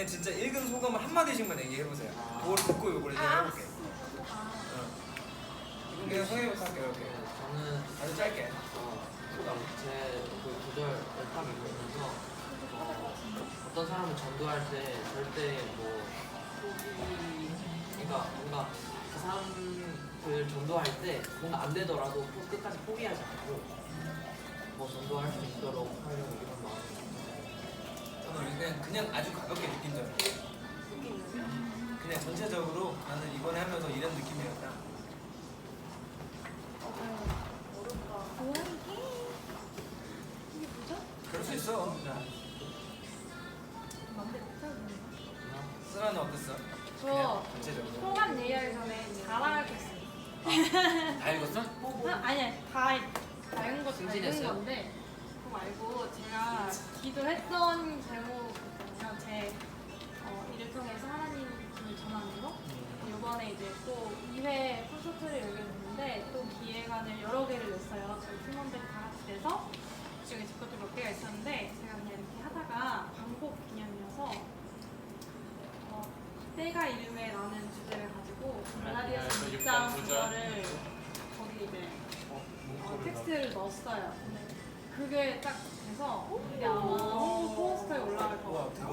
그냥 진짜 읽은 소감을 한 마디씩만 얘기해보세요. 그걸 듣고 이걸 얘기해볼게. 이건 그냥 성현이부터 할게요. 이렇게. 저는 아주 짧게. 제그 구절 딱 읽으면서 어떤 사람을 전도할 때 절대 뭐 그러니까 뭔가 그 사람을 전도할 때 뭔가 안 되더라도 끝까지 포기하지 않고 뭐 전도할 수 있도록 하려고 이런 마음이. 저는 그냥 아주 가볍게 느낀 점. 그냥 전체적으로 나는 이번에 하면서 이런 느낌이었다. 이게 뭐죠? 그럴 수 있어. 맘대로 못하겠네. 쓰라는 어땠어? 저 전체적으로. 소감 얘기하기 전에 자랑할 게 있어요. 다 읽었어? 아니야, 다 읽은 거 다 읽은 승진했어요? 건데 그거 말고 제가 기도했던 제목이거든요. 제 일을 통해서 하나님을 전하는 거. 이번에 이제 또 2회 콘서트를 열게 됐는데 또 기획안을 여러 개를 냈어요. 저희 팀원들이 다 같이 내서 그중에 제 것도 몇 개가 있었는데 제가 그냥 이렇게 하다가 광복 기념이어서 때가 이름에 라는 주제를 가지고 글라디아서 6장 9절을 거기 이제 텍스트를 넣었어요. 근데 그게 딱 돼서 이게 아마 홍보 포스터에 올라갈 것 와 같아요.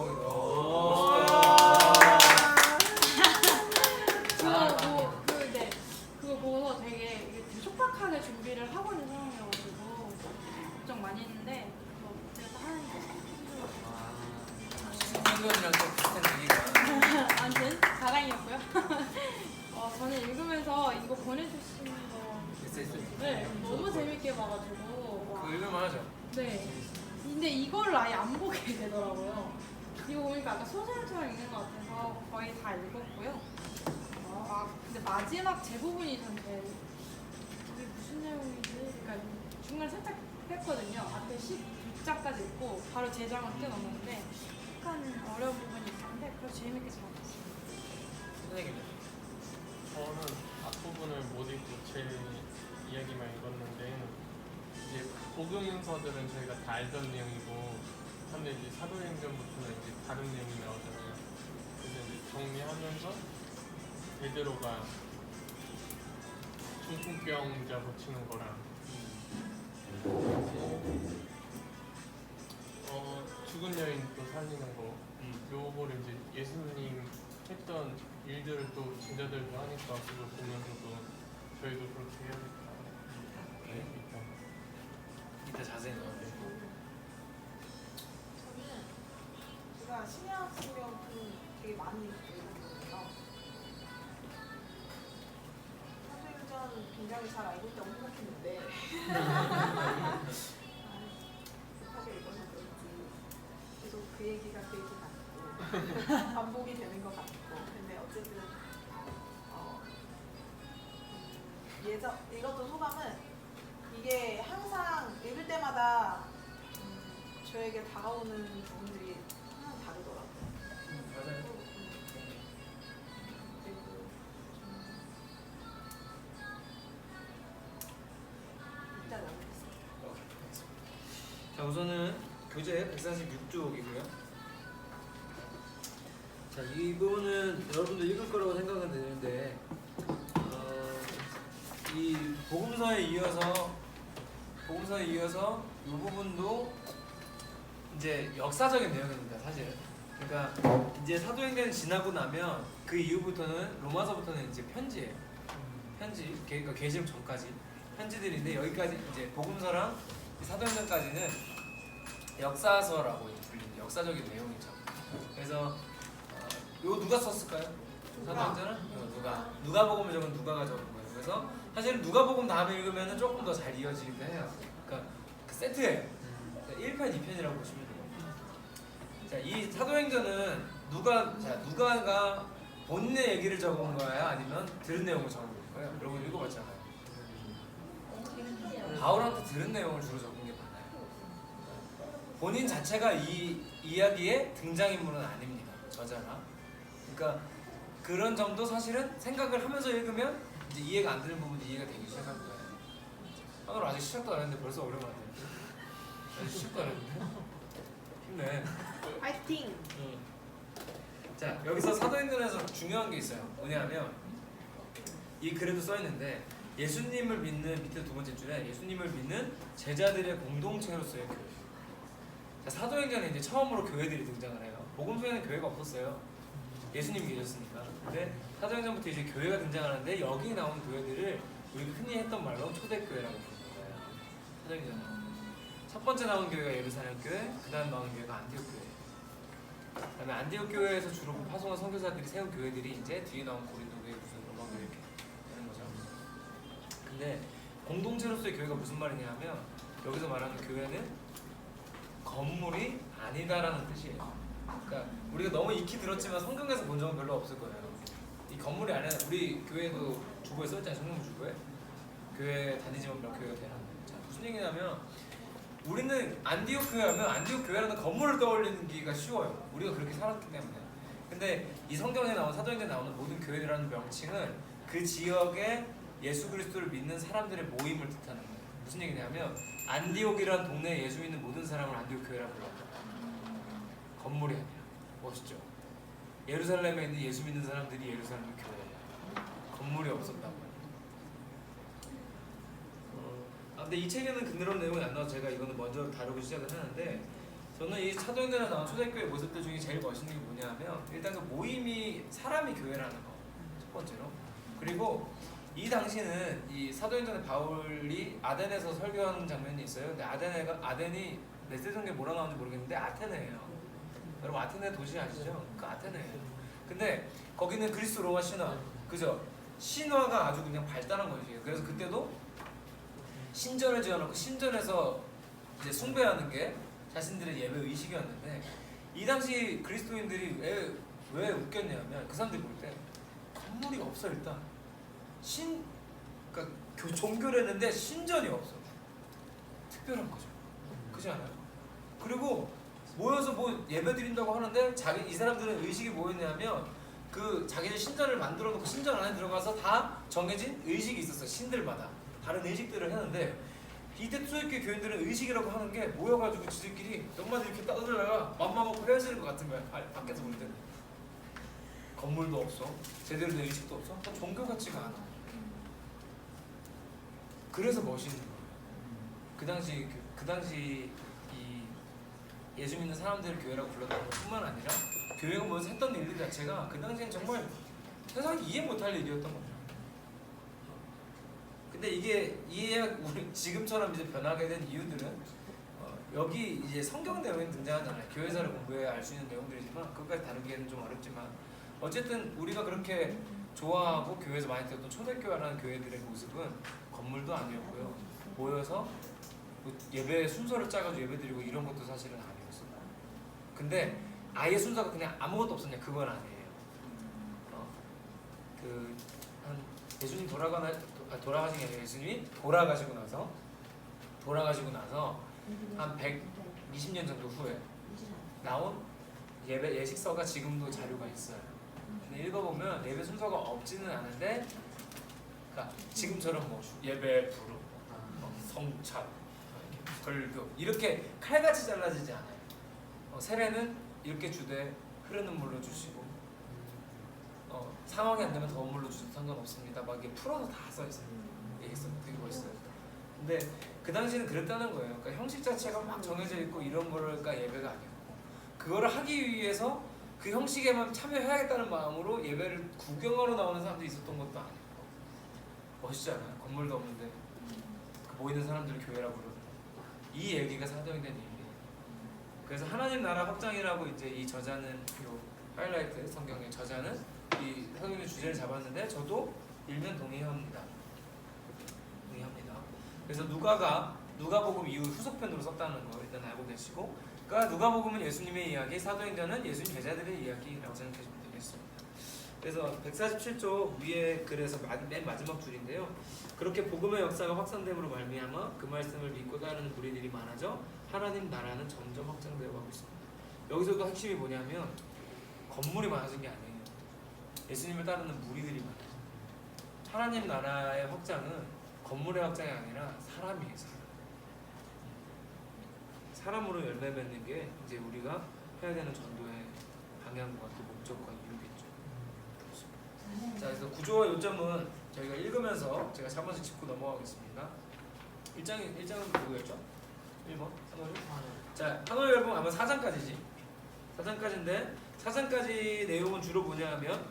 대박이다. 그거 보고서 되게 촉박하게 준비를 하고 있는 상황이어가지고 걱정 많이 했는데 그래서 하나님께서 신경이랑 또 비슷한 얘기가. 아무튼 자랑이었고요. 저는 읽으면서 이거 보내주신 거를 너무 재밌게 봐가지고 와. 그거 읽을만 하죠? 네. 근데 이걸 아예 안 보게 되더라고요. 이거 보니까 아까 소설처럼 읽는 것 같아서 거의 다 읽었고요. 근데 마지막 제부분이 전 제일 이게 무슨 내용이지? 그러니까 중간에 살짝 뺐거든요. 앞에 12장까지 읽고 바로 제장을 뛰어넘었는데 약간 어려운 부분이 있었는데 그래서 재밌게 잘 봤어요. 선생님은? 저는 앞부분을 못 읽고 제 이야기만 읽었는데 이제 복음서들은 저희가 다 알던 내용이고 근데 이제 사도행전부터는 이제 다른 내용이 나오잖아요. 그래서 이제 정리하면서 베드로가 중풍병자 고치는 거랑 죽은 여인 또 살리는 거 요거를 이제 예수님 했던 일들을 또 제자들도 하니까 그걸 보면서도 저희도 그렇게 해야겠다. 네, 이따 자세히 나오는데. 저는 제가 신약성경 되게 많이 읽었거든요. 사도행전 굉장히 잘 알고 있다고 생각했는데 급하게 읽어서 그런지 계속 그 얘기가 그 얘기 같고 반복이 되는 것 같고 근데 어쨌든 예전 읽었던 소감은 이게 항상 읽을 때마다 저에게 다가오는 부분들이 항상 다르더라고요. 맞아요. 그리고 읽다 너무 했어요. 자 우선은 교재 146쪽이고요. 자 이 부분은 여러분도 읽을 거라고 생각은 되는데 이 복음서에 이어서 이 부분도 이제 역사적인 내용입니다, 사실. 그러니까 이제 사도행전이 지나고 나면 그 이후부터는 로마서부터는 이제 편지예요. 편지, 그러니까 계시록 전까지 편지들인데 여기까지 이제 복음서랑 사도행전까지는 역사서라고 불리는 역사적인 내용이죠. 그래서 이거 누가 썼을까요? 사도행전은 누가복음을 적은 누가가 적은 거예요. 그래서 사실은 누가복음 다음에 읽으면 조금 더 잘 이어지기도 해요. 그러니까 그 세트예요. 1편, 2편이라고 보시면 돼요. 자, 이 사도행전은 누가가 본인의 얘기를 적은 거야, 아니면 들은 내용을 적은 거예요? 여러분 읽어봤잖아요. 바울한테 들은 내용을 주로 적은 게 많아요. 본인 자체가 이 이야기의 등장인물은 아닙니다. 저자가. 그러니까 그런 점도 사실은 생각을 하면서 읽으면 이제 이해가 안 되는 부분이 이해가 되기 시작한 거예요. 오늘 아직 시작도 안 했는데 벌써 오랜만에. 아직 시작도 안 했는데. 힘내. 파이팅! 자, 여기서 사도행전에서 중요한 게 있어요. 뭐냐면 이 글에도 써 있는데 예수님을 믿는 밑에 두 번째 줄에 예수님을 믿는 제자들의 공동체로서의 교회. 자, 사도행전에 이제 처음으로 교회들이 등장을 해요. 복음서에는 교회가 없었어요. 예수님이 계셨으니까. 근데 사도행전부터 이제 교회가 등장하는데 여기 나온 교회들을 우리가 흔히 했던 말로 초대교회라고 부르는 거예요. 사도행전에 첫 번째 나온 교회가 예루살렘 교회, 그 다음 나온 교회가 안디옥 교회. 그다음에 안디옥 교회에서 주로 파송한 선교사들이 세운 교회들이 이제 뒤에 나온 고린도 교회, 무슨 로마 교회 이렇게 되는 거죠. 근데 공동체로서의 교회가 무슨 말이냐면 여기서 말하는 교회는 건물이 아니다라는 뜻이에요. 그러니까 우리가 너무 익히 들었지만 성경에서 본 적은 별로 없을 거예요. 이 건물이 아니라 우리 교회도 주보에 써있잖아요. 성경 주보에 교회 다니지만 몇 교회가 되나. 자, 무슨 얘기냐면 우리는 안디옥 교회 하면 안디옥 교회라는 건물을 떠올리기가 쉬워요. 우리가 그렇게 살았기 때문에. 근데 이 성경에 나온 사도행전에 나오는 모든 교회라는 명칭은 그 지역에 예수 그리스도를 믿는 사람들의 모임을 뜻하는 거예요. 무슨 얘기냐면 안디옥이라는 동네에 예수 믿는 모든 사람을 안디옥 교회라고 불러요. 건물이 아니라. 멋있죠? 예루살렘에 있는 예수 믿는 사람들이 예루살렘 교회예요. 건물이 없었다고. 근데 이 책에는 그런 내용이 안 나와서 제가 이거는 먼저 다루고 시작을 하는데 저는 이 사도행전에 나온 초대교회 모습들 중에 제일 멋있는 게 뭐냐면 일단 그 모임이 사람이 교회라는 거 첫 번째로. 그리고 이 당시는 이 사도행전에 바울이 아덴에서 설교하는 장면이 있어요. 근데 아덴이 메세종에 뭐라 나오는지 모르겠는데 아테네예요. 여러분 아테네 도시 아시죠? 그 아테네예요. 근데 거기는 그리스 로마 신화, 그죠? 신화가 아주 그냥 발달한 거지. 그래서 그때도 신전을 지어놓고 신전에서 이제 숭배하는 게 자신들의 예배 의식이었는데 이 당시 그리스도인들이 왜 웃겼냐면 그 사람들이 볼 때 건물이 없어 일단 그러니까 종교를 했는데 신전이 없어. 특별한 거죠. 그렇지 않아요? 그리고 모여서 뭐 예배 드린다고 하는데 이 사람들은 의식이 뭐였냐면 그 자기들 신전을 만들어 놓고 신전 안에 들어가서 다 정해진 의식이 있었어. 신들마다 다른 의식들을 했는데 이때 초대교회 교인들은 의식이라고 하는 게 모여가지고 지들끼리 연마들 이렇게 떠들다가 맘마먹고 헤어지는 것 같은 거야. 밖에서 볼 때는 건물도 없어, 제대로 된 의식도 없어, 종교 같지가 않아. 그래서 멋있는 거예요. 그 당시 이 예수 믿는 사람들을 교회라고 불렀던 것뿐만 아니라 교회가 뭐서 했던 일들 자체가 그 당시엔 정말 세상이 이해 못할 일이었던 거죠. 근데 이게 우리 지금처럼 이제 변하게 된 이유들은 여기 이제 성경 내용이 등장하잖아요. 교회사를 공부해야 알 수 있는 내용들이지만 그것까지 다루기에는 좀 어렵지만 어쨌든 우리가 그렇게 좋아하고 교회에서 많이 들었던 초대교회라는 교회들의 모습은 건물도 아니었고요. 모여서 예배 순서를 짜가지고 예배드리고 이런 것도 사실은 아니었어요. 근데 아예 순서가 그냥 아무것도 없었냐 그건 아니에요. 한 예수님 돌아가신 게 아니라 예수님이 돌아가시고 나서 한 120년 정도 후에 나온 예배 예식서가 지금도 자료가 있어요. 근데 읽어보면 예배 순서가 없지는 않은데, 그러니까 지금처럼 뭐 예배 부르고 성찬, 설교 이렇게 칼같이 잘라지지 않아요. 세례는 이렇게 주되 흐르는 물로 주시고, 상황이 안 되면 더운 물로 주셔도 상관없습니다. 막 이게 풀어서 다 써 있어요. 예식서 되게 멋있어요. 근데 그 당시에는 그랬다는 거예요. 그러니까 형식 자체가 막 정해져 있고 이런 거가 예배가 아니었고, 그거를 하기 위해서 그 형식에만 참여해야겠다는 마음으로 예배를 구경하러 나오는 사람도 있었던 것도 아니고. 멋있잖아요. 건물도 없는데 그 모이는 사람들을 교회라고 부르는 이 얘기가 사도행전 얘기예요. 그래서 하나님 나라 확장이라고 이제 이 저자는 요 하이라이트 성경의 저자는 이 성경의 주제를 잡았는데 저도 일면 동의합니다. 그래서 누가복음 이후 후속편으로 썼다는 거 일단 알고 계시고, 그러니까 누가복음은 예수님의 이야기, 사도행전은 예수님 제자들의 이야기라고 생각하시면 되겠습니다. 그래서 147쪽 위에 글에서 맨 마지막 줄인데요. 그렇게 복음의 역사가 확산됨으로 말미암아 그 말씀을 믿고 따르는 무리들이 많아져 하나님 나라는 점점 확장되어 가고 있습니다. 여기서도 핵심이 뭐냐면 건물이 많아진 게 아니에요. 예수님을 따르는 무리들이 많아요. 하나님 나라의 확장은 건물의 확장이 아니라 사람이에요. 사람으로 열매 맺는 게 이제 우리가 해야 되는 전도의 방향과 그 목적과 이유겠죠. 자, 그래서 구조와 요점은 저희가 읽으면서 제가 한 번씩 짚고 넘어가겠습니다. 1장은 뭐였죠? 1번 한월. 자, 한월 열봉 아마 4장까지지. 4장까지인데 4장까지 내용은 주로 뭐냐 하면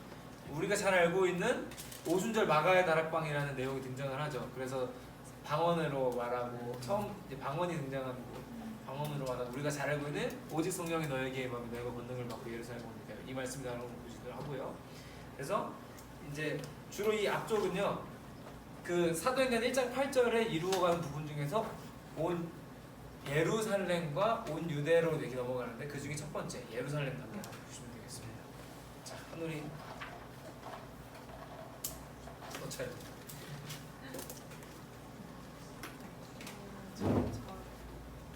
우리가 잘 알고 있는 오순절 마가의 다락방이라는 내용이 등장을 하죠. 그래서 방언으로 말하고 처음 이제 방언이 등장하고 방언으로 말하고 우리가 잘 알고 있는 오직 성령이 너에게 임하면 너희가 권능을 받고 예루살렘 옵니다. 이 말씀이 나오는 것을 하고요. 그래서 이제 주로 이 앞쪽은요. 그 사도행전 1장 8절에 이루어가는 부분 중에서 온 예루살렘과 온 유대로 얘기 넘어가는데 그 중에 첫 번째 예루살렘 단계 한번 보시면 되겠습니다. 자, 한우리 어차피 저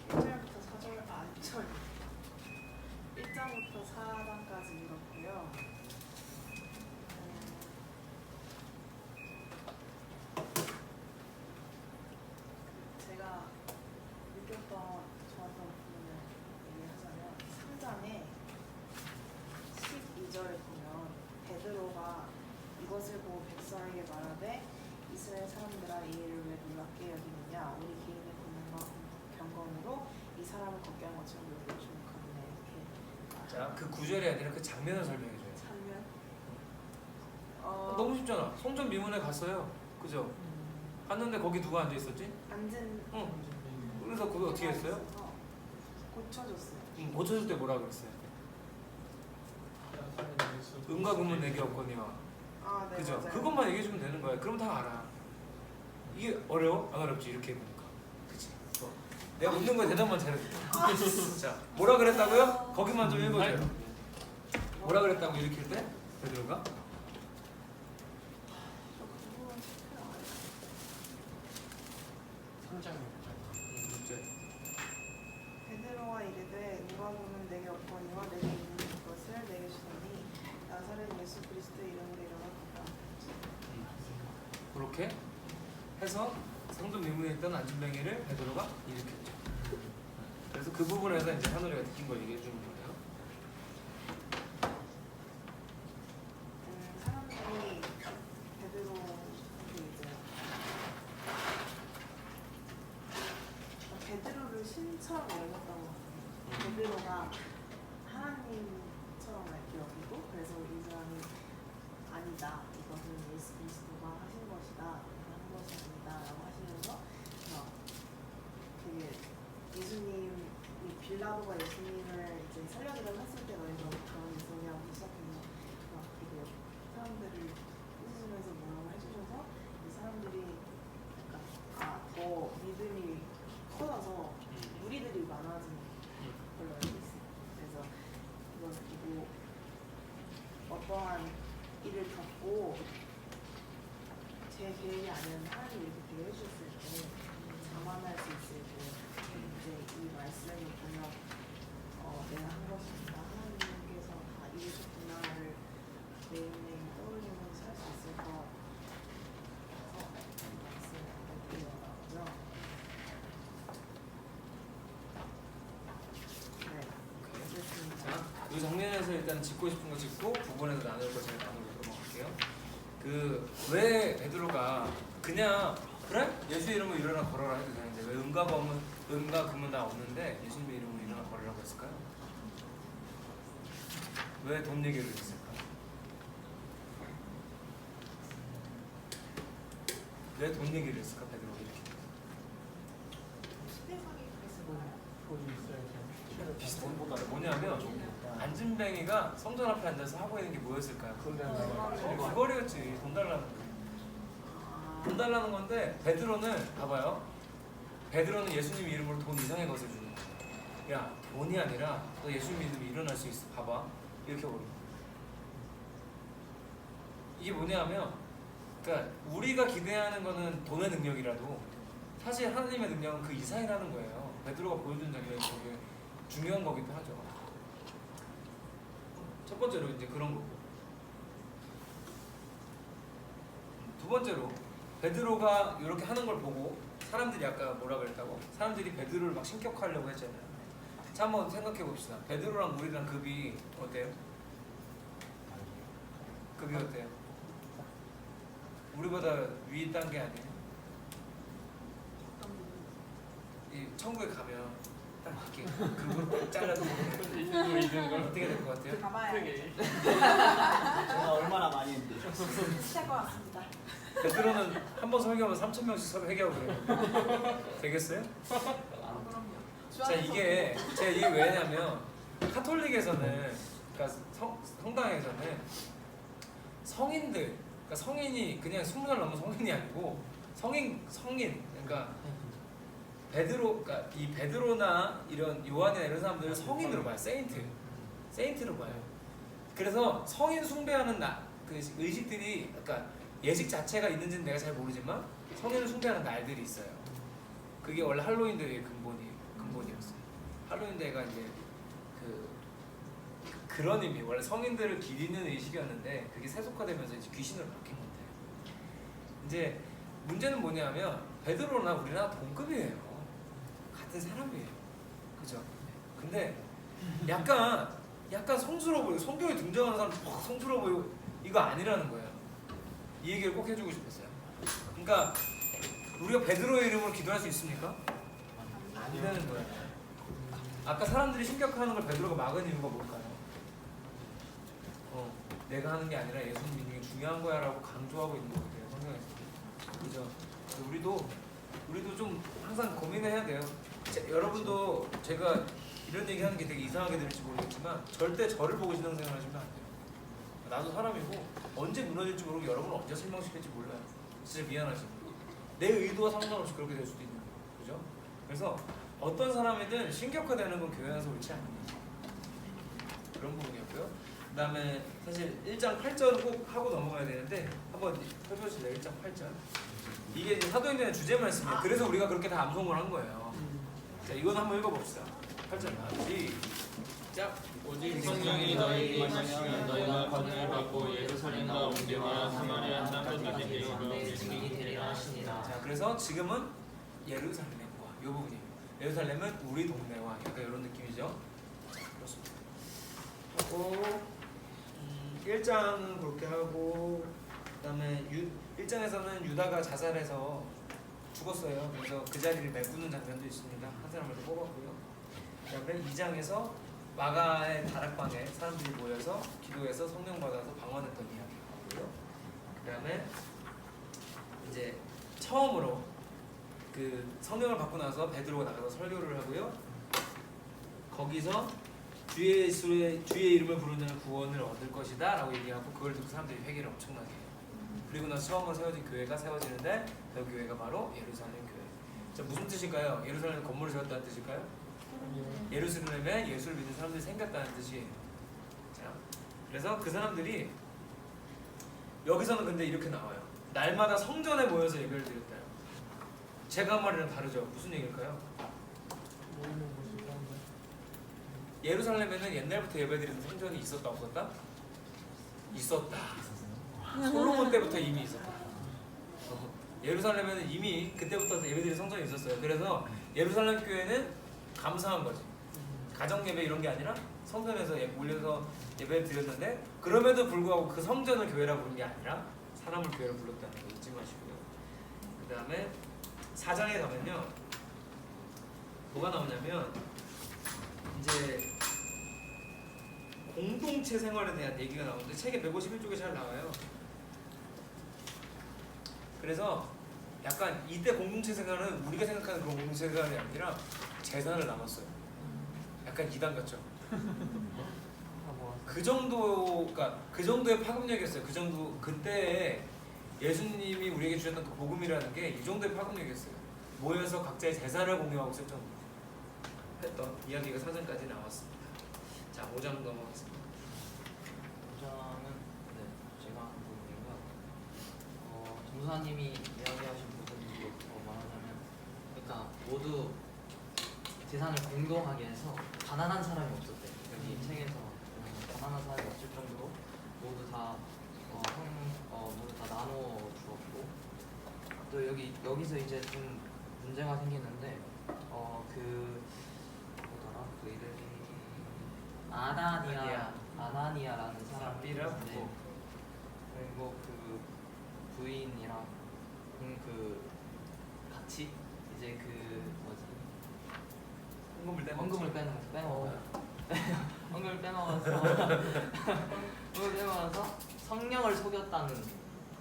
1절부터 4절, 아, 1장부터 4장까지 읽었고요. 제가 느꼈던 좋았던 부분을 얘기하자면 3장에 12절에 보면 베드로가 이것을 보고 백성에게 말하되 이스라엘 사람들아 이 일을 왜 놀랍게 여기느냐 우리 개인의 권능과 경건으로 이 사람을 걷게 한 것처럼 우리를 주목하느냐 이렇게 자, 그 구절이 아니라 그 장면을 설명해줘요. 장면 너무 쉽잖아. 성전 미문에 갔어요. 그죠? 갔는데 거기 누가 앉아 있었지? 앉은 그래서 그거 어떻게 했어요? 고쳐줬어요. 고쳐줄 때 뭐라 그랬어요? 음과 금은 내게 없거니와. 아, 네, 그죠? 맞아요. 그것만 얘기해주면 되는 거야. 그럼 다 알아. 이게 어려워? 안 어렵지? 이렇게 해보니까. 그치? 내가 묻는 거에 대답만 잘해줘. 자, 뭐라 그랬다고요? 거기만 좀 읽어줘요. 뭐라 그랬다고 일으킬 때? 베드로가? 저 그거 체크를 안 해요. 6절. 베드로가 이르되 누가 보면 내게 없거니와 내게 있는 것을 내게 주더니 나사렛 예수 그리스도의 이름으로 일어났다. 그렇게 해서 성전 미문에 있던 안진뱅이를 베드로가 일으켰죠. 그래서 그 부분에서 이제 하늘이가 느낀 걸 얘기해 주는 거예요. 사람들이 베드로한테 이제 베드로를 신처럼 여겼다고 하거든요. 베드로가 하나님처럼 이렇게 여기고 그래서 이 사람이 아니다. 이것은 예수 그리스도가 하신 것이다. 한 것이 아니다. 라고 하시면서 되게 예수님이 빌라도가 예수님을 이제 살려주려고 했을 때 너희가 그런 예수냐고 시작해서 막 되게 사람들을 웃으면서 뭐라고 해주셔서 이 사람들이 약간 더 믿음이 커져서 무리들이 많아지는 걸로 알고 있어요. 그래서 이걸 보고 어떠한 일을 겪고 제 계획이 아니었는데 하나님이 이렇게 되게 해주셨을 때 자만할 수 있을 때 이제 이 말씀을 보면 내가 한 것입니다. 하나님께서 다 이루셨구나를 매일매일 떠올리면서 살 수 있을 것 같아서 말씀을 듣게 되더라고요. 네, 그렇습니다. 자, 이 장면에서 일단 짚고 싶은 거 짚고 부분에서 나눌 거 제가 나누고 넘어갈게요. 그 왜 베드로가 그냥 그래? 예수 이름으로 일어나 걸어라 해도 되는데 왜 음과 금은 다 없는데 예수님 이름으로 일어나 걸으라고 했을까요? 왜 돈 얘기를 했을까? 왜 돈 얘기를 했을까? 베드로가 이렇게 시대상이 그랬을까요? 돈이 있어야죠. 비슷한 것보다 뭐냐면 안진뱅이가 성전 앞에 앉아서 하고 있는 게 뭐였을까요? 돈 달라고. 귀걸이였지. 돈 달라는 거. 돈 달라는 건데 베드로는 봐봐요. 베드로는 예수님 이름으로 돈 이상의 것을 주는 거야. 야, 돈이 아니라 너 예수님 믿으면 일어날 수 있어. 봐봐. 이렇게 버린 거야. 이게 뭐냐면 그러니까 우리가 기대하는 거는 돈의 능력이라도 사실 하나님의 능력은 그 이상이라는 거예요. 베드로가 보여준 장면이 되게 중요한 거기도 하죠. 첫 번째로 이제 그런 거고. 두 번째로 베드로가 이렇게 하는 걸 보고 사람들이 아까 뭐라 그랬다고? 사람들이 베드로를 막 신격화하려고 했잖아요. 자, 한번 생각해 봅시다. 베드로랑 우리랑 급이 어때요? 그게 어때요? 우리보다 위 단계 아니에요? 이 천국에 가면 딱 이렇게 그걸 잘라서 이든 걸 어떻게 될 것 같아요? 가봐야 크게 제가 얼마나 많이 했는데. 시작할 것 같습니다. 베드로는 한 번 설교하면 3,000명씩 서로 회개하고 그래요. 되겠어요? 그럼요. 자 이게 제가 이게 왜냐면 카톨릭에서는 그러니까 성당에서는 성인들 그러니까 성인이 그냥 20살 넘은 성인이 아니고 성인 그러니까 베드로 그러니까 이 베드로나 이런 요한이나 이런 사람들을 성인으로 봐요. 세인트로 봐요. 그래서 성인 숭배하는 그 의식들이 그러니까 예식 자체가 있는지는 내가 잘 모르지만 성인을 숭배하는 날들이 있어요. 그게 원래 할로윈데이의 근본이었어요. 할로윈데이가 이제 그런 의미 원래 성인들을 기리는 의식이었는데 그게 세속화되면서 이제 귀신으로 바뀐 건데 이제 문제는 뭐냐면 베드로나 우리나 동급이에요. 같은 사람이에요. 그죠? 근데 약간 성스러워 보이고 성경에 등장하는 사람 막 성스러워 보이고 이거 아니라는 거예요. 이 얘기를 꼭 해주고 싶었어요. 그러니까 우리가 베드로의 이름으로 기도할 수 있습니까? 안 되는 거예요. 아까 사람들이 심각해하는 걸 베드로가 막은 이유가 뭘까요? 내가 하는 게 아니라 예수님 믿는 게 중요한 거야라고 강조하고 있는 거예요. 성경에서. 그죠? 우리도 좀 항상 고민해야 돼요. 여러분도 제가 이런 얘기 하는 게 되게 이상하게 들릴지 모르겠지만 절대 저를 보고 신앙생활 하시면 안 돼요. 나도 사람이고 언제 무너질지 모르고 여러분을 언제 실망시킬지 몰라요. 진짜 미안하십니다. 내 의도와 상관없이 그렇게 될 수도 있는 거예요. 그죠? 그래서 어떤 사람이든 신격화되는 건 교회 안에서 옳지 않습니다. 그런 부분이었고요. 그 다음에 사실 1장 8절은 꼭 하고 넘어가야 되는데 한번 펴보실래요? 1장 8절. 이게 이제 사도행전의 주제 말씀이에요. 그래서 우리가 그렇게 다 암송을 한 거예요. 자, 이건 한번 읽어봅시다. 8절 시작. 오직 성령이 너희에게 임하시면 너희가 권능을 받고 예루살렘과 옮겨와 사마리아 땅끝까지 내 증인이 되리라 하시니라. 자, 그래서 지금은 예루살렘과 이 부분이에요. 예루살렘은 우리 동네와 약간 이런 느낌이죠. 그렇습니다. 하고 1장은 그렇게 하고 그다음에 1장에서는 유다가 자살해서 죽었어요. 그래서 그 자리를 메꾸는 장면도 있습니다. 한 사람을 더 뽑았고요. 그다음에 2장에서 마가의 다락방에 사람들이 모여서 기도해서 성령 받아서 방언했던 이야기고요. 그다음에 이제 처음으로 그 성령을 받고 나서 베드로가 나가서 설교를 하고요. 거기서 주의 이름을 부르는 자는 구원을 얻을 것이다 라고 얘기하고 그걸 듣고 사람들이 회개를 엄청나게 해요. 그리고 나서 처음으로 세워진 교회가 세워지는데 그 교회가 바로 예루살렘 교회. 자, 무슨 뜻일까요? 예루살렘에 건물을 세웠다는 뜻일까요? 예루살렘에 예수를 믿는 사람들이 생겼다는 뜻이에요. 자, 그래서 그 사람들이 여기서는 근데 이렇게 나와요. 날마다 성전에 모여서 예배를 드렸다요. 제가 한 말이랑 다르죠. 무슨 얘기일까요? 예루살렘에는 옛날부터 예배드리는 성전이 있었다 없었다? 있었다. 솔로몬 때부터 이미 있었다. 예루살렘에는 이미 그때부터 예배드리는 성전이 있었어요. 그래서 예루살렘 교회는 감사한 거지. 가정 예배 이런 게 아니라 성전에서 몰려서 예배를 드렸는데 그럼에도 불구하고 그 성전을 교회라고 부른 게 아니라 사람을 교회로 불렀다는 거 잊지 마시고요. 그 다음에 4장에 가면요. 뭐가 나오냐면 이제 공동체 생활에 대한 얘기가 나오는데 책의 151쪽에 잘 나와요. 그래서 약간 이때 공동체 생활은 우리가 생각하는 그런 공동체 생활이 아니라 재산을 나눴어요. 약간 이단 같죠? 그 정도가 그 정도의 파급력이었어요. 그 정도 그때 예수님이 우리에게 주셨던 그 복음이라는 게 이 정도의 파급력이었어요. 모여서 각자의 제사를 공유하고 했던 이야기가 사전까지 나왔습니다. 자, 5장 넘어가겠습니다. 5장은 제가 하는 부분이고요. 전도사님이 이야기하신 부분으로 말하자면, 그러니까 모두 재산을 공동하게 해서 가난한 사람이 없었대. 여기 책에서 가난한 사람이 없을 정도로 모두 다 모두 다 나눠 주었고, 또 여기서 이제 좀 문제가 생기는데 뭐더라 그 이름이 아나니아라는 사람이 있는데 그리고 그 부인이랑 그 같이 이제 그 뭐지 헌금을 떼 헌금을 빼먹어요. 헌금을 빼먹어서 헌금을 빼먹어서 성령을 속였다는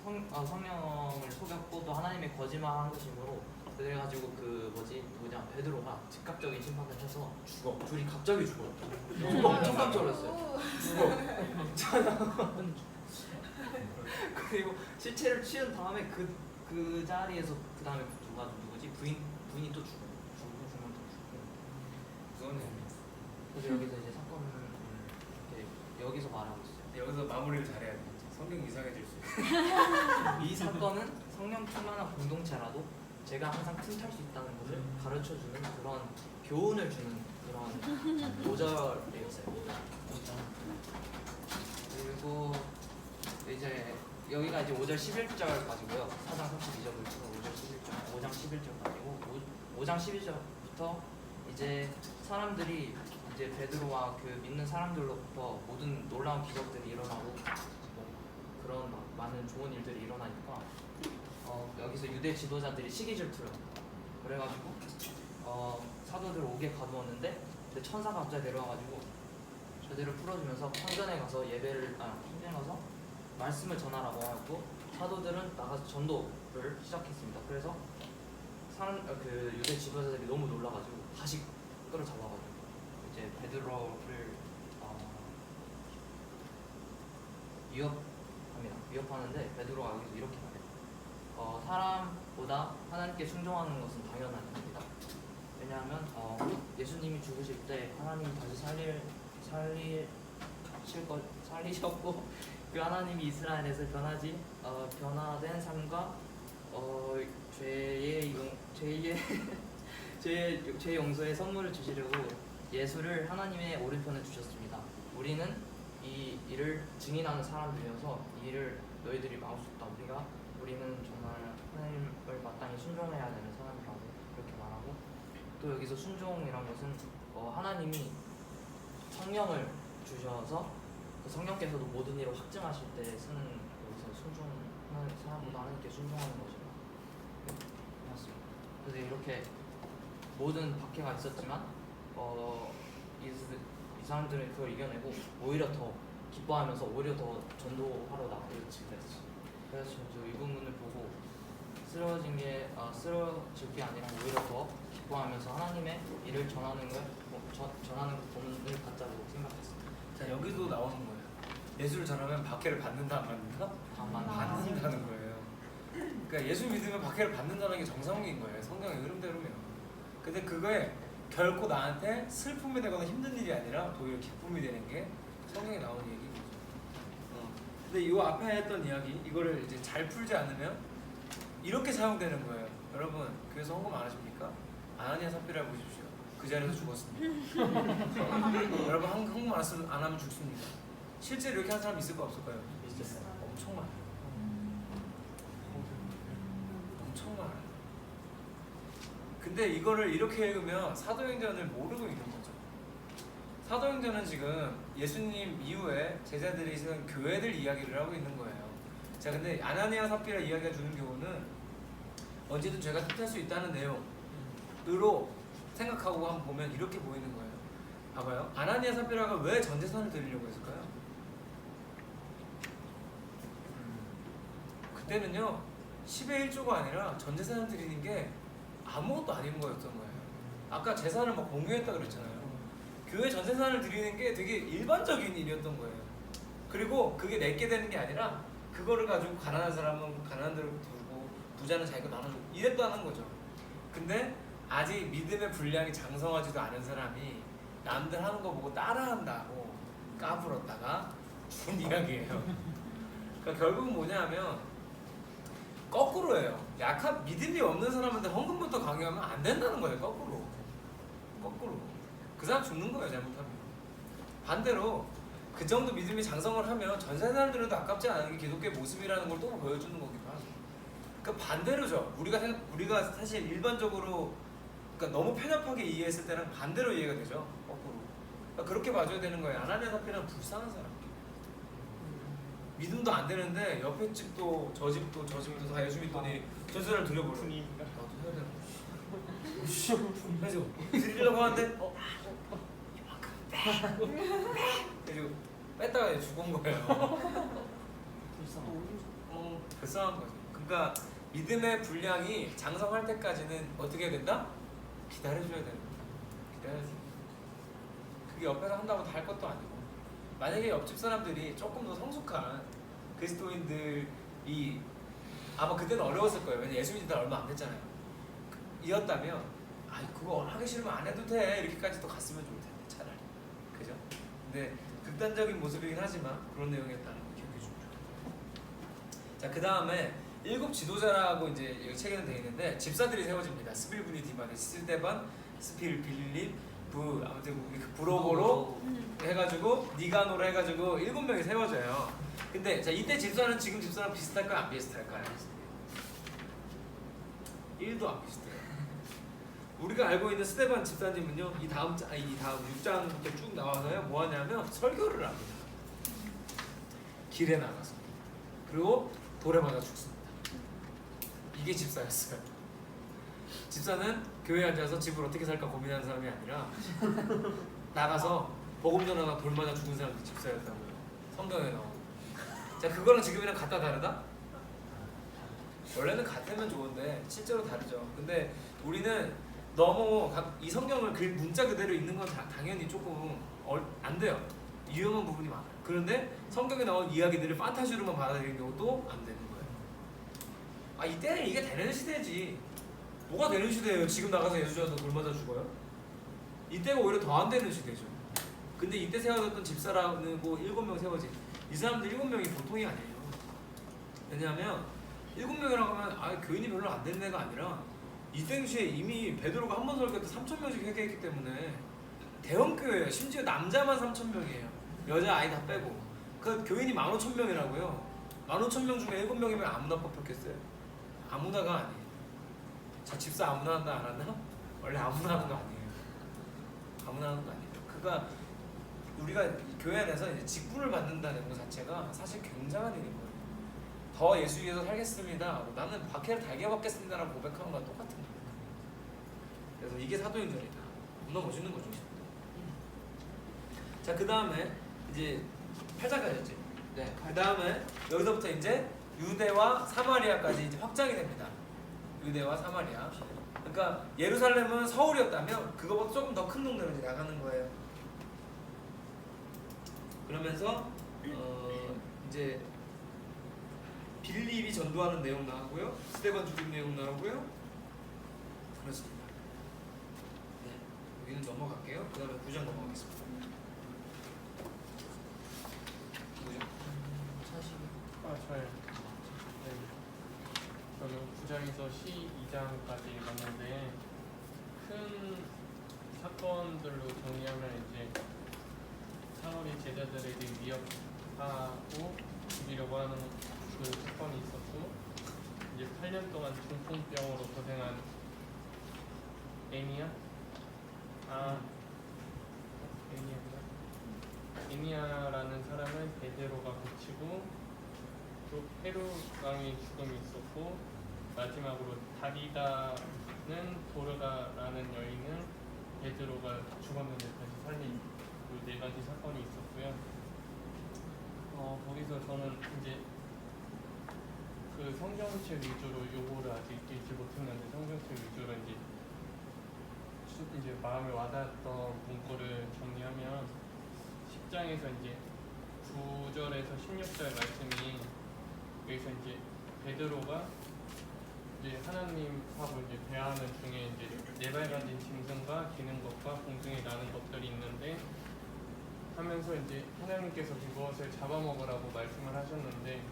성령을 속였고 또 하나님의 거짓말한 것이므로 그래가지고 그 뭐냐 베드로가 즉각적인 심판을 해서 죽어. 둘이 갑자기 죽어요. 엄청 깜짝 놀랐어요. 그리고 실체를 취한 다음에 그 자리에서 그 다음에 누구지 부인이 또 죽고 무서운 그래서 여기서 이제 사건을 이렇게 여기서 말하고 있어요. 여기서 마무리를 잘해야 돼. 성경 이상해질 수 있어. 이 사건은 성령 충만한 공동체라도 제가 항상 틈탈 수 있다는 것을 가르쳐주는 그런 교훈을 주는 그런 5절에 있어요. 그리고 이제 여기가 이제 5절 11절까지고요. 4장 32절부터 5장 11절까지고 5장 12절부터 이제 사람들이 이제 베드로와 그 믿는 사람들로부터 모든 놀라운 기적들이 일어나고 뭐 그런 막 많은 좋은 일들이 일어나니까 여기서 유대 지도자들이 시기 질투를 그래가지고 사도들 옥에 가두었는데 근데 천사가 갑자기 내려와가지고 저들을 풀어주면서 성전에 가서 성전에 가서 말씀을 전하라고 하고 사도들은 나가서 전도를 시작했습니다. 그래서 그 유대 지도자들이 너무 놀라가지고 다시 끌어잡아가지고 이제 베드로를 위협하는데 베드로가 여기서 이렇게 말해요. 사람보다 하나님께 순종하는 것은 당연한 일입니다. 왜냐하면 예수님이 죽으실 때 하나님이 다시 살리셨고 그 하나님이 이스라엘에서 변화된 삶과 죄의 용서의 선물을 주시려고 예수를 하나님의 오른편에 두셨습니다. 우리는 이 일을 증인하는 사람들이어서 이 일을 너희들이 막을 수 없다. 우리는 정말 하나님을 마땅히 순종해야 되는 사람이라고 그렇게 말하고 또 여기서 순종이란 것은 하나님이 성령을 주셔서 그 성령께서도 모든 일을 확증하실 때 쓰는 여기서 순종하는 사람보다 하나님께 순종하는 것이라 맞습니다. 그래서 이렇게 모든 박해가 있었지만 이 사람들은 그걸 이겨내고 오히려 더 기뻐하면서 오히려 더 전도하러 나가고 그래서 저 이 부분을 보고 쓰러질 게 아니라 오히려 더 기뻐하면서 하나님의 일을 전하는 본을 갖자고 생각했습니다. 자 여기도 나오는 거예요. 예수를 전하면 박해를 받는다 안 받는다? 받는다는 거예요. 그러니까 예수 믿으면 박해를 받는다는 게 정상인 거예요. 성경의 흐름대로면. 근데 그거에 결코 나한테 슬픔이 되거나 힘든 일이 아니라 오히려 기쁨이 되는 게 성경에 나오는 얘기인 거죠. 근데 이 앞에 했던 이야기 이거를 이제 잘 풀지 않으면 이렇게 사용되는 거예요. 여러분 교회에서 헌금 안 하십니까? 아나니아 삽비라 보십시오. 그 자리에서 죽었습니다. 여러분 헌금 안 하면 죽습니다. 실제로 이렇게 한 사람 있을까 없을까요? 있었어요. 엄청 많아요. 엄청 많아요. 근데 이거를 이렇게 읽으면 사도행전을 모르고 있는 거죠. 사도행전은 지금 예수님 이후에 제자들이 세운 교회들 이야기를 하고 있는 거예요. 자, 근데 아나니아 삽비라 이야기가 주는 교훈은 언제든 죄가 탓할 수 있다는 내용으로 생각하고 한번 보면 이렇게 보이는 거예요. 봐봐요. 아나니아 삽비라가 왜 전 재산을 드리려고 했을까요? 그때는요 10의 1조가 아니라 전 재산을 드리는 게 아무것도 아닌 거였던 거예요. 아까 재산을 막 공유했다 그랬잖아요. 교회 전 재산을 드리는 게 되게 일반적인 일이었던 거예요. 그리고 그게 내게 되는 게 아니라 그거를 가지고 가난한 사람은 가난한 대로 두고 부자는 자기가 나눠주고 이랬다는 거죠. 근데 아직 믿음의 분량이 장성하지도 않은 사람이 남들 하는 거 보고 따라한다고 까불었다가 준 이야기예요. 그러니까 결국은 뭐냐면 거꾸로예요. 믿음이 없는 사람한테 헌금부터 강요하면 안 된다는 거예요. 거꾸로 그 사람 죽는 거예요. 잘못하면. 반대로 그 정도 믿음이 장성을 하면 전 세상을 들어도 아깝지 않은 게 기독교의 모습이라는 걸 또 보여주는 거기도 하죠. 그러니까 반대로죠. 우리가 사실 일반적으로 그러니까 너무 편협하게 이해했을 때는 반대로 이해가 되죠. 거꾸로. 그러니까 그렇게 봐줘야 되는 거예요. 아나니아 삽비라는 불쌍한 사람. 믿음도 안 되는데 옆에 집도 저 집도 저 집도 다 예수 믿더니 전세를 드려버려. 분위기가 나도 해야 되는 거야. 그래서 드리려고 하는데 이만큼 그리고 뺐다가 죽은 거예요. 불쌍한 거지. 그러니까 믿음의 분량이 장성할 때까지는 어떻게 해야 된다? 기다려줘야 되는 거야. 기다려줘. 그게 옆에서 한다고 다 할 것도 아니고. 만약에 옆집 사람들이 조금 더 성숙한 그리스도인들이 아마 그때는 어려웠을 거예요. 왜냐면 예수 믿은 지 얼마 안 됐잖아요. 이었다면 아이 그거 하기 싫으면 안 해도 돼 이렇게까지 또 갔으면 좋을 텐데 차라리. 그죠? 근데 극단적인 모습이긴 하지만 그런 내용이었다는 거 기억해 주면 좋겠다. 자, 그 다음에 7 지도자라고 이제 여기 책에는 되어 있는데 집사들이 세워집니다. 스빌브니 디마네, 스테반, 스필, 빌립, 아무튼 브로보로 해가지고 니가노로 해가지고 7명이 세워져요. 근데 자 이때 집사는 지금 집사랑 비슷할까요? 안 비슷할까요? 1도 안 비슷해요. 우리가 알고 있는 스테반 집사님은요 이 다음 6장부터 쭉 나와서요 뭐 하냐면 설교를 합니다. 길에 나가서 그리고 돌에 맞아 죽습니다. 이게 집사였어요. 집사는 교회에 앉아서 집을 어떻게 살까 고민하는 사람이 아니라 나가서 복음 전하다 돌 맞아 죽은 사람이 집사였다고요. 성경에 나오고. 자, 그거랑 지금이랑 같다 다르다? 원래는 같으면 좋은데 실제로 다르죠. 근데 우리는 너무 이 성경을 그 문자 그대로 읽는 건 당연히 조금 안 돼요. 위험한 부분이 많아요. 그런데 성경에 나온 이야기들을 판타지로만 받아들이는 경우도 안 되는 거예요. 아, 이때는 이게 되는 시대지. 뭐가 되는 시대예요? 지금 나가서 예수 전하다 돌 맞아 죽어요? 이때가 오히려 더 안 되는 시대죠. 근데 이때 세워졌던 집사라는 거 7명 세워진 이 사람들 7명이 보통이 아니에요. 왜냐하면 7명이라고 하면 교인이 별로 안 되는 애가 아니라 이 당시에 이미 베드로가 한 번 설교할 때 3,000명씩 회개했기 때문에 대형 교회예요. 심지어 남자만 3,000명이에요. 여자 아이 다 빼고. 그 교인이 15,000명이라고요. 15,000명 중에 7명이면 아무나 뽑혔겠어요? 아무나가 아니에요. 자, 집사 아무나 한다 알았나? 원래 아무나 하는 거 아니에요. 아무나 하는 거 아니에요. 그러니까 우리가 교회 안에서 이제 직분을 받는다는 것 자체가 사실 굉장한 일인 거예요. 더 예수 위해서 살겠습니다. 나는 박해를 달게 받겠습니다라고 고백하는 거랑 똑같은 거예요. 그래서 이게 사도행전이다. 너무 멋있는 거죠. 자, 그 다음에 이제 8장까지였지. 네. 그 다음에 여기서부터 이제 유대와 사마리아까지 이제 확장이 됩니다. 유대와 사마리아. 그러니까 예루살렘은 서울이었다면 그거보다 조금 더 큰 동네로 이제 나가는 거예요. 그러면서 이제 빌립이 전도하는 내용 나오고요, 스데반 죽인 내용 나오고요. 그렇습니다. 네, 여기는 넘어갈게요. 그 다음에 9장 넘어가겠습니다. 9장. 저요. 네. 저는 9장에서 12장까지 읽었는데 큰 사건들로 정리하면 이제 사울이 제자들에게 위협하고 죽이려고 하는 그 사건이 있었고, 이제 8년 동안 중풍병으로 고생한 에니아라는 사람은 베드로가 고치고, 또 헤롯 왕의 죽음이 있었고, 마지막으로 다리다는 도르가라는 여인은 베드로가 죽었는데 다시 살린 그 네 가지 사건이 있었고요. 거기서 저는 이제 그 성경책 위주로 요거를 아직 읽지 못했는데 성경책 위주로 이제 마음에 와닿았던 문구를 정리하면 10장에서 이제 9절에서 16절 말씀이, 여기서 이제 베드로가 이제 하나님하고 이제 대화하는 중에 이제 네발 가진 짐승과 기는 것과 공중에 나는 것들이 있는데 하면서 이제 하나님께서 그것을 잡아먹으라고 말씀을 하셨는데,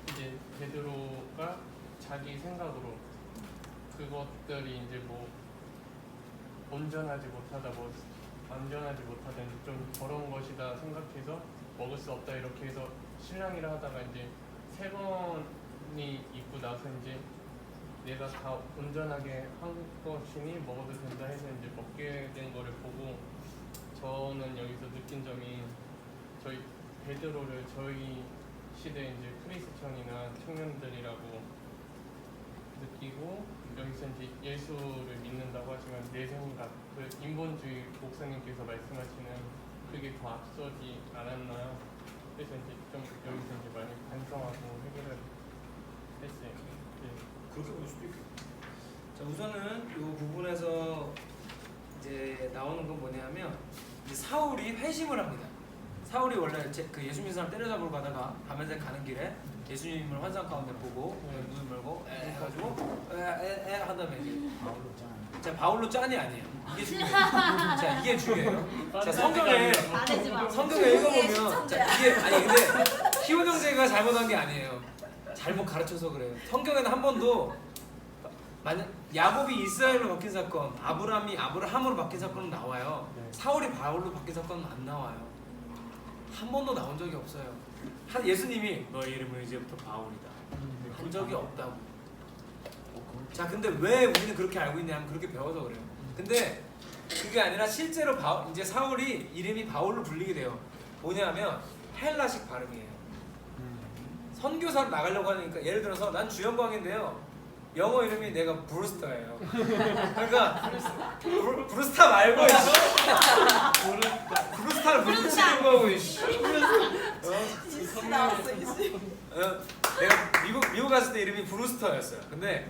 이제 베드로가 자기 생각으로 그것들이 이제 뭐 온전하지 못하다, 뭐 안전하지 못하다, 좀 더러운 것이다 생각해서 먹을 수 없다 이렇게 해서 신랑이라 하다가 이제 3번이 있고 나서 이제 내가 다 온전하게 한 것이니 먹어도 된다 해서 이제 먹게 된 거를 보고, 저는 여기서 느낀 점이 저희 베드로를 저희 시대 이제 크리스천이나 청년들이라고 느끼고 여기서 이제 예수를 믿는다고 하지만 내 생각, 그 인본주의 목사님께서 말씀하시는 그게 더 앞서지 않았나. 그래서 이제 좀 여기서 이제 많이 반성하고 해결을 했어요. 네. 그렇게 볼 수도 있겠다. 자, 우선은 이 부분에서 이제 나오는 건 뭐냐면 이제 사울이 회심을 합니다. 사울이 원래 그 예수 믿는 사람 때려잡으러 가다가 가면서 가는 길에 예수님을 환상 가운데 보고 눈을 멀고 에 해가지고 에 한 다음에 이제 자, 바울로 짠이 아니에요. 이게 중요해요. 자, 이게 중요해요. 자, 성경에 말하지 마. 읽어보면 자, 이게 아니 근데 희원 형제가 잘못한 게 아니에요. 잘못 가르쳐서 그래요. 성경에는 한 번도 만약 야곱이 이스라엘로 바뀐 사건, 아브라함이 아브라함으로 바뀐 사건은 나와요. 네. 사울이 바울로 바뀐 사건은 안 나와요. 한 번도 나온 적이 없어요. 예수님이 너의 이름은 이제부터 바울이다 한 적이 없다고. 자, 근데 왜 우리는 그렇게 알고 있냐면 그렇게 배워서 그래요. 근데 그게 아니라 실제로 이제 사울이 이름이 바울로 불리게 돼요. 뭐냐면 헬라식 발음이에요. 선교사로 나가려고 하니까 예를 들어서 난 주영광인데요. 영어 이름이 내가 브루스터예요. 그러니까 브루스타 말고 브루스타를 붙이는 거고 이씨. 이씨 나왔어 이씨. 내가 미국 갔을 때 이름이 브루스터였어요. 근데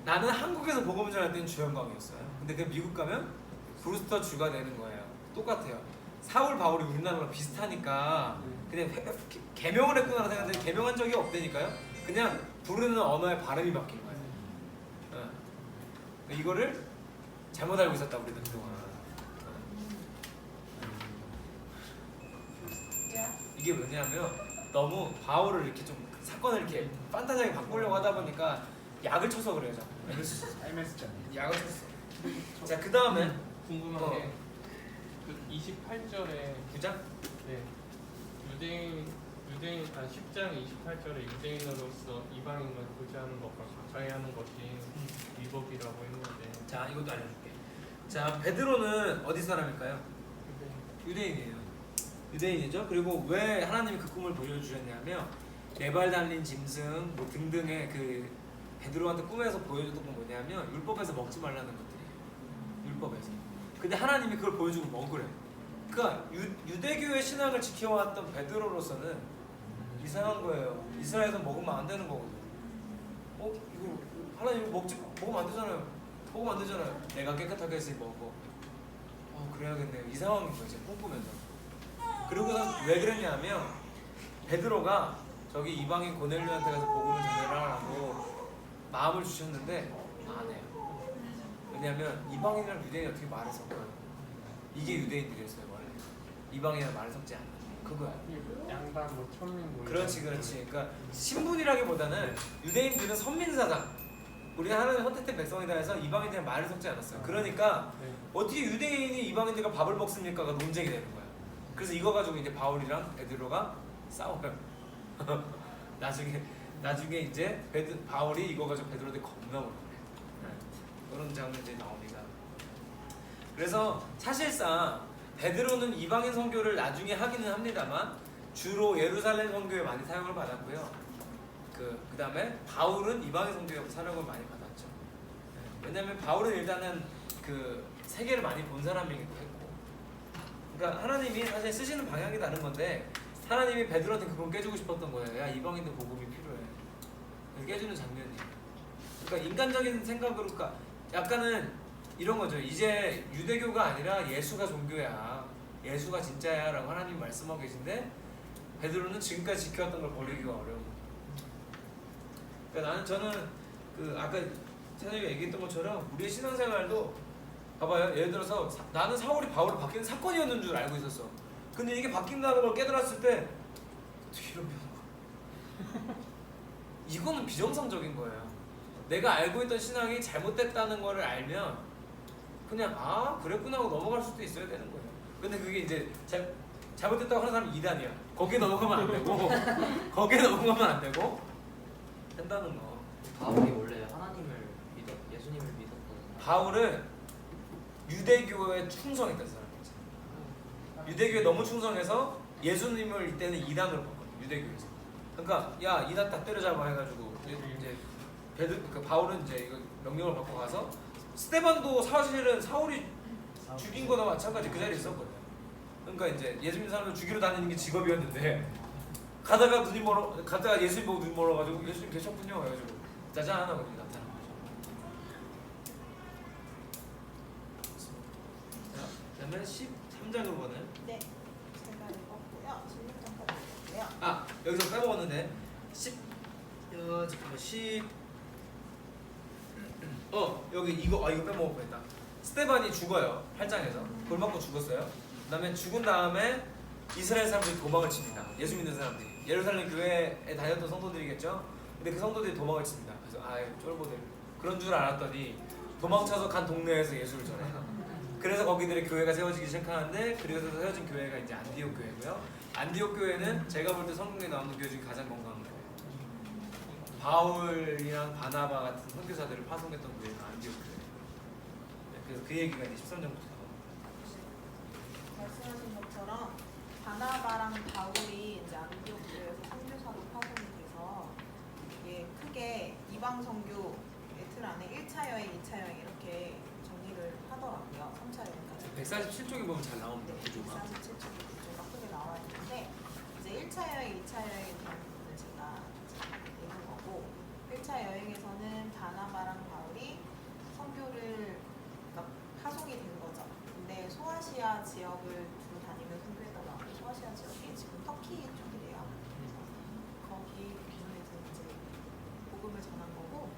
나는 한국에서 복음을 전할 때는 주영광이었어요. 근데 그 미국 가면 브루스터 주가 되는 거예요. 똑같아요. 사울 바울이 우리나라랑 비슷하니까 그냥 개명을 했구나 생각했는데 개명한 적이 없다니까요. 그냥 부르는 언어의 발음이 바뀐 거예요. 이거를 잘못 알고 있었다 우리도 그동안. 이게 뭐냐면 너무 바울을 이렇게 좀 사건을 이렇게 판타지하게 바꾸려고 하다 보니까 약을 쳐서 그래요. 삶의 습관. 약을 쳤어. 자, 그 다음에 궁금한 게 그 28절에 9장? 네, 유대인 10장 28절에 유대인으로서 이방인을 구제하는 것과 가까이 하는 것이 위법이라고 했는데. 자, 이것도 알려줄게. 자, 베드로는 어디 사람일까요? 유대인이에요. 유대인이죠. 그리고 왜 하나님이 그 꿈을 보여주셨냐면 네 발 달린 짐승 뭐 등등의 그 베드로한테 꿈에서 보여줬던 건 뭐냐면 율법에서 먹지 말라는 것들이에요. 율법에서. 근데 하나님이 그걸 보여주고 먹으래. 그러니까 유대교의 신앙을 지켜왔던 베드로로서는 이상한 거예요. 이스라엘에서 먹으면 안 되는 거거든. 이거 하나님 먹으면 안 되잖아요. 먹으면 안 되잖아요. 내가 깨끗하게 했으니 먹어. 그래야겠네요. 이 상황인 거예요. 제가 꿈꾸면서. 그리고선 왜 그랬냐면 베드로가 저기 이방인 고넬료한테 가서 복음을 전해라라고 마음을 주셨는데 안 해요. 왜냐면 이방인이랑 유대인이 어떻게 말을 섞어요? 이게 유대인들이었어요 원래. 이방인이랑 말을 섞지 않는 그거야. 양반 뭐 천민 뭐. 그렇지. 그러니까 신분이라기보다는 유대인들은 선민사상. 우리가 하나님 선택된 백성이다 해서 이방인들이랑 말을 섞지 않았어요. 그러니까 네. 어떻게 유대인이 이방인들과 밥을 먹습니까가 논쟁이 되는 거야. 그래서 이거 가지고 이제 바울이랑 베드로가 싸워요. 나중에 이제 바울이 이거 가지고 베드로한테 겁나 오는 거예요. 그런 장면들이 나옵니다. 그래서 사실상 베드로는 이방인 선교를 나중에 하기는 합니다만 주로 예루살렘 선교에 많이 사용을 받았고요. 그 다음에 바울은 이방인 선교에 사용을 많이 받았죠. 왜냐하면 바울은 일단은 그 세계를 많이 본 사람이기도 했고, 그러니까 하나님이 사실 쓰시는 방향이 다른 건데 하나님이 베드로한테 그건 깨주고 싶었던 거예요. 야, 이방인들 복음이 필요해. 그래서 깨주는 장면이에요. 그러니까 인간적인 생각으로, 그러니까 약간은 이런 거죠. 이제 유대교가 아니라 예수가 종교야. 예수가 진짜야라고 하나님이 말씀하고 계신데 베드로는 지금까지 지켜왔던 걸 버리기가 어려운 거예요. 그러니까 저는 그 아까 사장님이 얘기했던 것처럼 우리의 신앙생활도 봐봐요. 예를 들어서 나는 사울이 바울로 바뀌는 사건이었는 줄 알고 있었어. 근데 이게 바뀐다는 걸 깨달았을 때 어떻게 이런 변화가 이거는 비정상적인 거예요. 내가 알고 있던 신앙이 잘못됐다는 거를 알면 그냥 그랬구나 하고 넘어갈 수도 있어야 되는 거예요. 근데 그게 이제 잘못됐다고 하는 사람이 2단이야. 거기에 넘어가면 안 되고 거기에 넘어가면 안 되고 한다는 거. 바울이 원래 예수님을 믿었거든요. 바울은 유대교에 충성했던 사람이지. 유대교에 너무 충성해서 예수님을 이때는 이단으로 바꿨어요. 유대교에서. 그러니까 야 이단 다 때려잡아 해가지고 이제 그 바울은 이제 이거 명령을 받고 가서 스테반도 사실은 사울이 죽인 거나 마찬가지 그 자리에 있었거든요. 그러니까 이제 예수 믿는 사람들 죽이러 다니는 게 직업이었는데 가다가 눈이 멀어 가다가 예수님 보고 눈이 멀어가지고 예수님 계셨군요 해가지고 짜잔 하고 나타난 거죠. 자, 그다음에 13장으로 가는. 네, 제가 읽었고요. 16장까지 읽었고요. 아 여기서 빼먹었는데 10 여기 이거 빼먹을 뻔했다. 스테반이 죽어요. 8장에서 돌 맞고 죽었어요. 그다음에 죽은 다음에 이스라엘 사람들이 도망을 칩니다. 예수 믿는 사람들이 예루살렘 교회에 다녔던 성도들이겠죠. 근데 그 성도들이 도망을 칩니다. 그래서 아유 쫄보들 그런 줄 알았더니 도망쳐서 간 동네에서 예수를 전해요. 그래서 거기들의 교회가 세워지기 시작하는데 그래서 세워진 교회가 이제 안디옥 교회고요. 안디옥 교회는 제가 볼 때 성경에 나오는 교회 중에 가장 건강한 교회예요. 바울이랑 바나바 같은 선교사들을 파송했던 교회가 안디옥 교회. 그래서 그 얘기가 이제 13장부터 말씀하신 것처럼 바나바랑 바울이 이제 안디옥 교회에서 선교사로 파송이 돼서 이게 크게 이방 선교의 틀 안에 1차 여행, 2차 여행 이렇게 정리를 하더라고요. 3차 여행까지. 147쪽에 보면 잘 나옵니다. 네, 구조가. 147쪽 구조가 크게 나와 있는데 이제 1차 여행, 2차 여행에 대한 부분을 제가 읽은 거고 1차 여행에서는 바나바랑 바울이 선교를 그러니까 파송이 된 거죠. 근데 소아시아 지역을 주로 다니면 선교했다고 하고 소아시아 지역이 지금 터키 쪽이래요. 거기에서 이제 복음을 전한 거고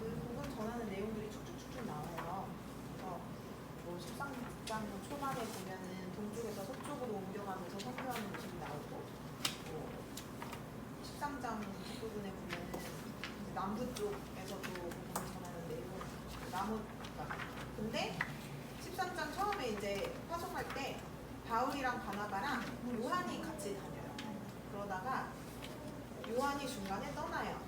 그 복음 전하는 내용들이 쭉쭉쭉쭉 나와요. 그래서 뭐 13장 초반에 보면은 동쪽에서 서쪽으로 옮겨가면서 선교하는 모습이 나오고 뭐 13장 뒷부분에 보면은 남부 쪽에서도 복음을 전하는 내용을 근데 13장 처음에 이제 파송할 때 바울이랑 바나바랑 요한이 같이 다녀요. 그러다가 요한이 중간에 떠나요.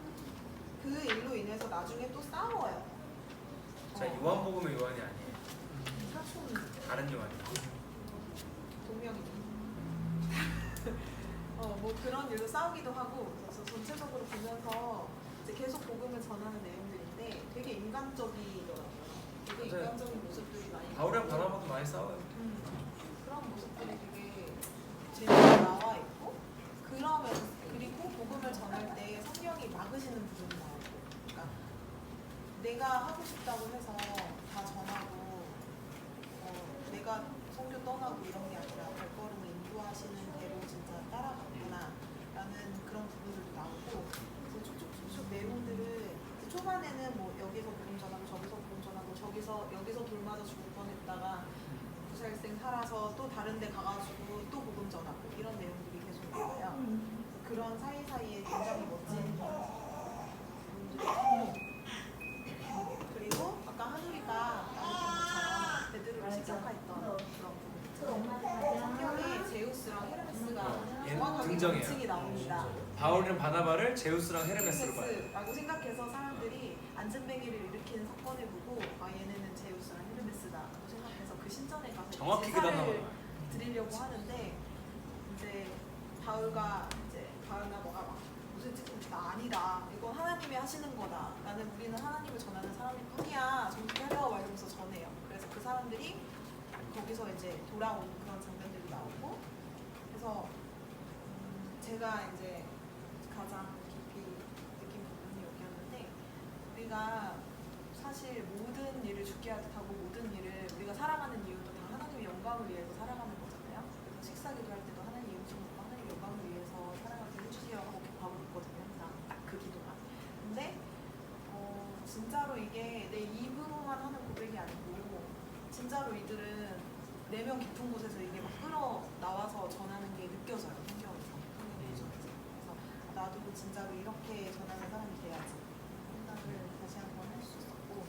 그 일로 인해서 나중에 또 싸워요. 자 요한복음의 요한이 아니에요. 사촌 다른 요한이에요. 동명이죠. 뭐 그런 일로 싸우기도 하고 그래서 전체적으로 보면서 이제 계속 복음을 전하는 내용들인데 되게 인간적이더라고요. 되게 맞아요. 인간적인 모습들이 많이 바울이랑 나와요. 바나바도 많이 싸워요. 그런 모습들이 되게 재미있게 나와 있고 그리고 복음을 전할 때 성령이 막으시는 부분이 나오고 그러니까 내가 하고 싶다고 해서 다 전하고 내가 성교 떠나고 이런 게 아니라 발걸음을 인도하시는 대로 진짜 따라갔구나 라는 그런 부분들도 나오고 그래서 쭉쭉쭉쭉 내용들을 초반에는 뭐 여기서 복음 전하고 저기서 복음 전하고 여기서 돌 맞아 죽을 뻔했다가 구살생 살아서 또 다른 데 가가지고 또 복음 전하고 이런 내용들이 계속 나와요. 그런 사이사이에 굉장히 멋진 부분들이 그리고 아까 한우리가 말했던 것처럼 베드로를 시작했던 그런 부분 성경에 제우스랑 헤르메스가 정확하게 등장해요. 명칭이 나옵니다. 바울이랑 바나바를 제우스랑 헤르메스로 봐요. 헤르메스라고 생각해서 사람들이 안전뱅이를 일으키는 사건을 보고 얘네는 제우스랑 헤르메스다라고 생각해서 그 신전에 가서 정확히 그 제사를 단어가 드리려고 하는데 이제 바울과 너가 막 무슨 짓을 나 아니다. 이건 하나님이 하시는 거다. 나는 우리는 하나님을 전하는 사람일 뿐이야. 정신 차려 말하면서 전해요. 그래서 그 사람들이 거기서 이제 돌아오는 그런 장면들이 나오고 그래서 제가 이제 가장 깊이 느낀 부분이 여기였는데 우리가 사실 모든 일을 죽게 하듯 하고 모든 일을 우리가 살아가는 이유도 다 하나님의 영광을 위해서 살아가는 거잖아요. 그래서 식사 기도할 때도 하나님 이웃을 먹고 하나님의 영광을 위해서 살아가게 해주세요 하고 밥을 먹거든요. 항상 딱 그 기도만. 근데 진짜로 이게 내 입으로만 하는 고백이 아니고 진짜로 이들은 내면 깊은 곳에서 이게 막 끌어나와서 전하는 게 느껴져요. 성경에서. 그래서 나도 진짜로 이렇게 전하는 사람이 돼야지 생각을 다시 한번 할 수 있었고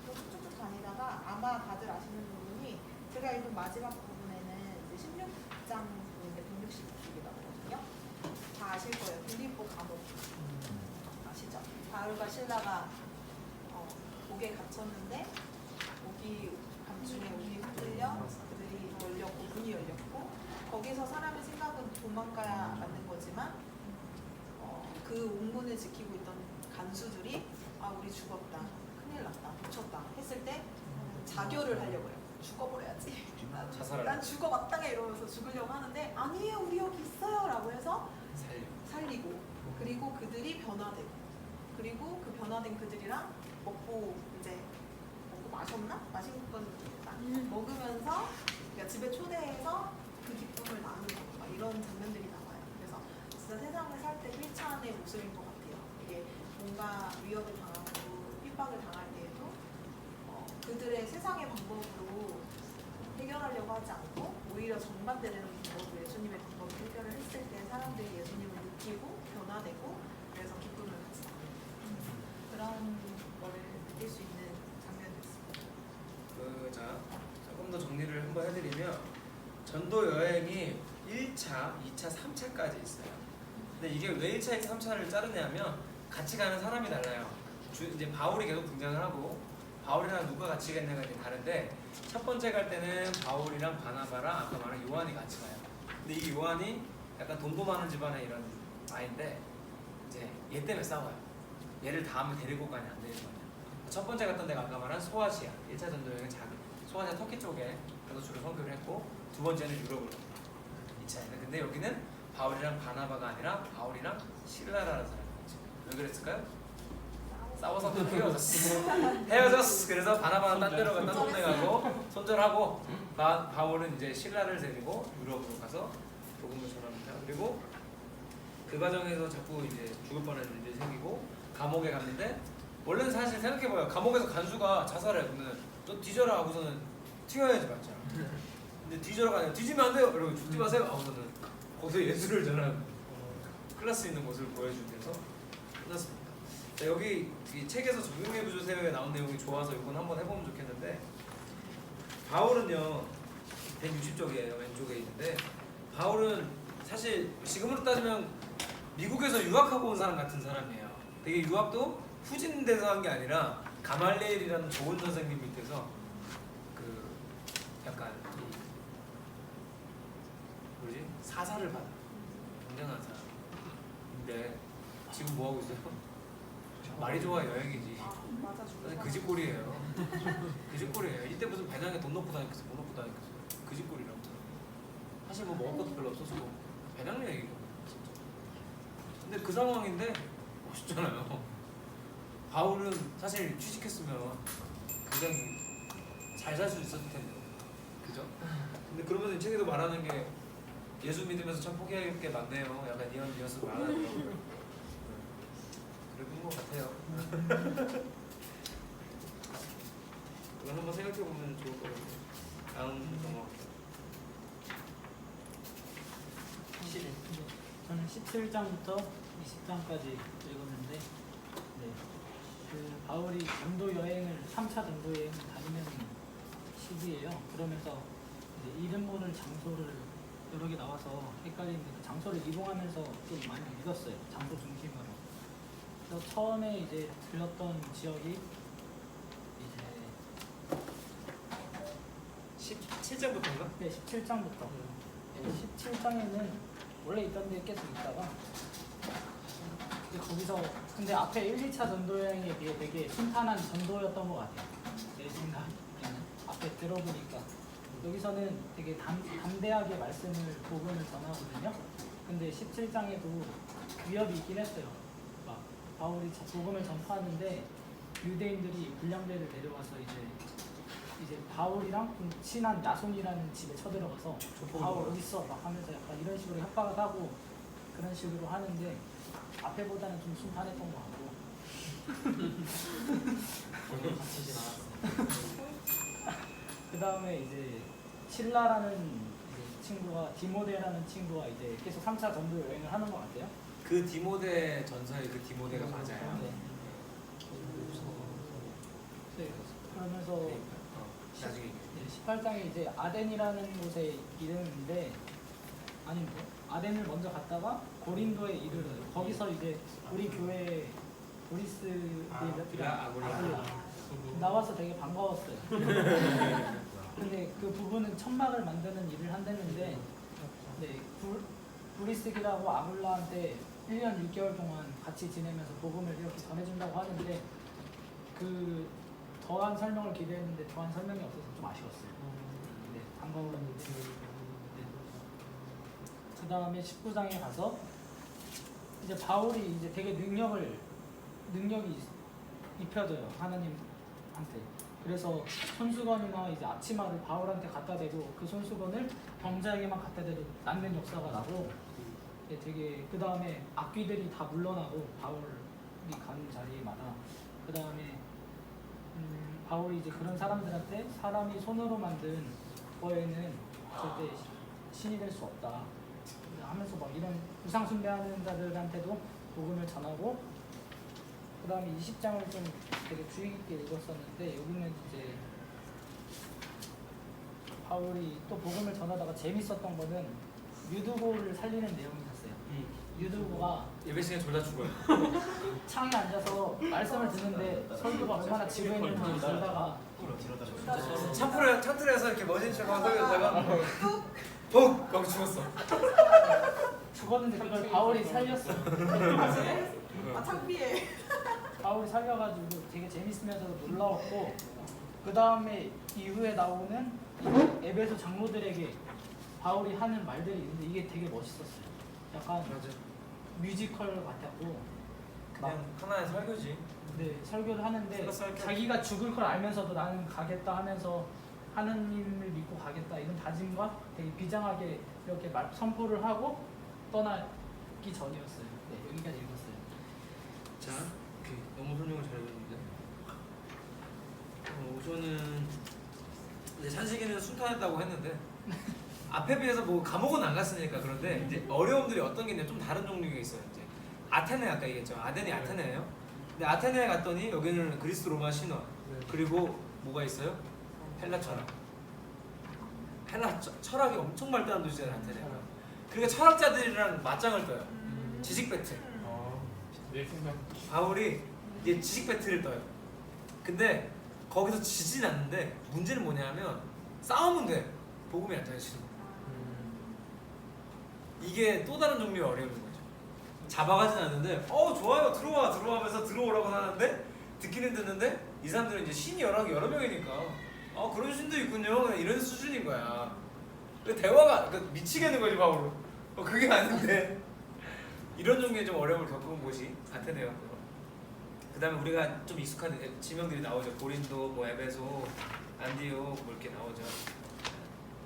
또 쭉쭉 다니다가 아마 다들 아시는 부분이 제가 읽은 마지막 부분에는 이제 16장 부분인데 160쪽이 나오거든요. 다 아실 거예요. 빌립보 감옥 아시죠? 바울과 실라가 옥에 갇혔는데 옥이 밤중에 옥이 흔들려 그들이 열렸고 문이 열렸고 거기서 사람의 생각은 도망가야 맞는 거지만 그 웅문을 지키고 있던 간수들이 아 우리 죽었다, 큰일 났다, 놓쳤다 했을 때 자교를 하려고 해요. 죽어버려야지. 자살을 난 죽어 마땅해 이러면서 죽으려고 하는데 아니에요 우리 여기 있어요 라고 해서 살리고 그리고 그들이 변화되고 그리고 그 변화된 그들이랑 먹고 마셨나? 마신 건 모르겠다. 먹으면서 그러니까 집에 초대해서 그 기쁨을 나누는 막 이런 장면들이 나와요. 그래서 진짜 세상을 살 때 1차의 모습인 것 같아요. 이게 뭔가 위협을 당하고 핍박을 당할 때에도 그들의 세상의 방법으로 해결하려고 하지 않고 오히려 정반대되는 방법으로 예수님의 방법으로 해결을 했을 때 사람들이 예수님을 느끼고 변화되고 그래서 기쁨을 같이 나누는 그런 거를 느낄 수 있는 장면이었습니다. 자, 조금 더 정리를 한번 해드리면 전도 여행이 1차, 2차, 3차까지 있어요. 근데 이게 왜 1차, 2차, 3차를 자르냐면 같이 가는 사람이 달라요. 이제 바울이 계속 등장을 하고 바울이랑 누가 같이 갔냐가 이제 다른데 첫 번째 갈 때는 바울이랑 바나바랑 아까 말한 요한이 같이 가요. 근데 이 요한이 약간 돈도 많은 집안의 이런 아이인데 이제 얘 때문에 싸워요. 얘를 다음에 데리고 가냐 안 데리고 가냐. 첫 번째 갔던 데가 아까 말한 소아시아 1차 전도 여행은 소아시아 터키 쪽에 그래서 주로 선교를 했고 두 번째는 유럽으로 2차에는. 근데 여기는 바울이랑 바나바가 아니라 바울이랑 실라라는 사람이었지. 왜 그랬을까요? 싸워서 헤어졌어. 그래서 바나바는 딴 데로 갔다 손대 가고 손절하고 바울은 이제 신라를 데리고 유럽으로 가서 복음을 전합니다. 그리고 그 과정에서 자꾸 이제 죽을 뻔한 일이 생기고 감옥에 갔는데 원래는 사실 생각해봐요. 감옥에서 간수가 자살해. 그러면 너 뒤져라 하고서는 튀어야지 맞잖아. 근데 뒤져라 가냐 뒤지면 안 돼요. 이러고 죽지 마세요 하고서는 거기서 예수를 전하는 클래스 있는 모습을 보여주면서 끝났습니다. 자, 여기 이 책에서 적용해 보세요에 나온 내용이 좋아서 이건 한번 해보면 좋겠는데 바울은요 160쪽이에요. 왼쪽에 있는데 바울은 사실 지금으로 따지면 미국에서 유학하고 온 사람 같은 사람이에요. 되게 유학도 후진돼서 한 게 아니라 가말리엘이라는 좋은 선생님 밑에서 그 약간 뭐지 사사를 받아 굉장한 사람. 근데 지금 뭐 하고 있어요? 말이 좋아 여행이지. 맞아 그 집꼴이에요. 그 집꼴이에요. 이때 무슨 배낭에 돈 넣고 다니겠어, 못 넣고 다니겠어. 그 집꼴이라고. 사실 뭐 먹을 것도 별로 없어서 배낭 여행이죠. 근데 그 상황인데 멋있잖아요. 바울은 사실 취직했으면 굉장히 잘 살 수 있었을 텐데, 그죠? 근데 그러면서 이 책에도 말하는 게 예수 믿으면서 참 포기할 게 많네요. 약간 이런 뉘앙스로 말하더라고요. 그런 것 같아요. 이건 한번 생각해 보면 좋을 것 같아요. 다음 넘어갈게요. 저는 17장부터 20장까지 읽었는데, 네, 그 바울이 전도 여행을 3차 전도 여행을 다니는 시기예요. 그러면서 이제 이름모를 장소를 여러 개 나와서 헷갈리는데 그 장소를 이동하면서 좀 많이 읽었어요. 장소 중심으로. 그래서 처음에 이제 들렸던 지역이 이제 17장부터인가? 네, 17장부터. 17장에는 원래 있던 데에 계속 있다가 거기서 근데 앞에 1, 2차 전도 여행에 비해 되게 순탄한 전도였던 것 같아요. 내 생각에는 앞에 들어보니까 여기서는 되게 담대하게 복음을 전하거든요. 근데 17장에도 위협이 있긴 했어요. 막 바울이 복음을 전파하는데 유대인들이 불량배를 내려와서 이제 바울이랑 좀 친한 야손이라는 집에 쳐들어가서 바울 어디 있어? 막 하면서 약간 이런 식으로 협박을 하고 그런 식으로 하는데 앞에보다는 좀 순탄했던 것 같고 전혀 갇히진 않았어요. 그 다음에 이제 실라라는 이제 친구가 디모데라는 친구가 이제 계속 3차 전도 여행을 하는 것 같아요. 그 디모데 전서의 그 디모데가 맞아요. 네. 네. 그러면서 나중에 18장에 이제 아덴이라는 곳의 이름인데 아덴을 먼저 갔다가 고린도에 이르러요. 거기서 이제 우리 교회 보리스랑 아굴라 나와서 되게 반가웠어요. 근데 그 부부는 천막을 만드는 일을 한다는데 네, 브리스기라고 아굴라한테 1년 6개월 동안 같이 지내면서 복음을 이렇게 전해준다고 하는데 그 더한 설명을 기대했는데 더한 설명이 없어서 좀 아쉬웠어요. 네, 반가웠는데. 네. 그 다음에 19장에 가서 이제 바울이 이제 되게 능력이 입혀져요, 하나님한테. 그래서 손수건이나 이제 앞치마를 바울한테 갖다 대고 그 손수건을 병자에게만 갖다 대도 낫는 역사가 나고, 되게 그 다음에 악귀들이 다 물러나고 바울이 가는 자리마다 그 다음에 바울이 이제 그런 사람들한테 사람이 손으로 만든 거에는 절대 신이 될 수 없다 하면서 막 이런 우상 숭배하는 자들한테도 복음을 전하고, 그 다음에 20장을 좀 되게 주의 깊게 읽었었는데 여기는 이제 바울이 또 복음을 전하다가 재밌었던 거는 유두고를 살리는 내용이 있었어요. 유두고가 예배 시간에 졸다 죽어요. 창에 앉아서 말씀을 듣는데 설교가 얼마나 지루했는지 놀다가 창틀에서 이렇게 멋진 척하고 설교하다가 푹 거기 죽었어. 죽었는데 그걸 바울이 살렸어. 아 창피해. 바울이 살려가지고 되게 재밌으면서도 놀라웠고, 그 다음에 이후에 나오는 에베소 장로들에게 바울이 하는 말들이 있는데 이게 되게 멋있었어요. 약간 맞아. 뮤지컬 같았고, 그냥 하나의 설교지. 네, 설교를 하는데 설교. 자기가 죽을 걸 알면서도 나는 가겠다 하면서 하느님을 믿고 가겠다 이런 다짐과 되게 비장하게 이렇게 선포를 하고 떠나기 전이었어요. 네, 여기까지 읽었어요. 자, 오케이. 너무 설명을 잘해줬는데. 우선은 이제 찬식이는 순탄했다고 했는데 앞에 비해서 뭐 감옥은 안 갔으니까. 그런데 이제 어려움들이 어떤 게 있냐면 좀 다른 종류가 있어요. 이제 아테네 아까 얘기했죠. 아덴이 아테네예요. 근데 아테네에 갔더니 여기는 그리스 로마 신화, 그리고 뭐가 있어요? 헬라 철학. 헬라 철학이 엄청 발달한 도시잖아요, 아테네가. 그러니까 철학자들이랑 맞짱을 떠요. 지식 배틀. 내 생각. 바울이 이제 지식 배틀을 떠요. 근데 거기서 지진 않는데 문제는 뭐냐면 싸우면 돼. 복음이 안 터지는. 이게 또 다른 종류의 어려움인 거죠. 잡아가진 않는데 좋아요 들어와 하면서 들어오라고 하는데 듣기는 듣는데 이 사람들은 이제 신이 여러 명이니까 그런 신도 있군요 이런 수준인 거야. 대화가 미치겠는 거지 바울은. 그게 아닌데 이런 종류의 좀 어려움을 겪은 곳이 아테네였고요. 그 다음에 우리가 좀 익숙한 지명들이 나오죠. 고린도, 뭐 에베소, 안디옥 뭐 이렇게 나오죠.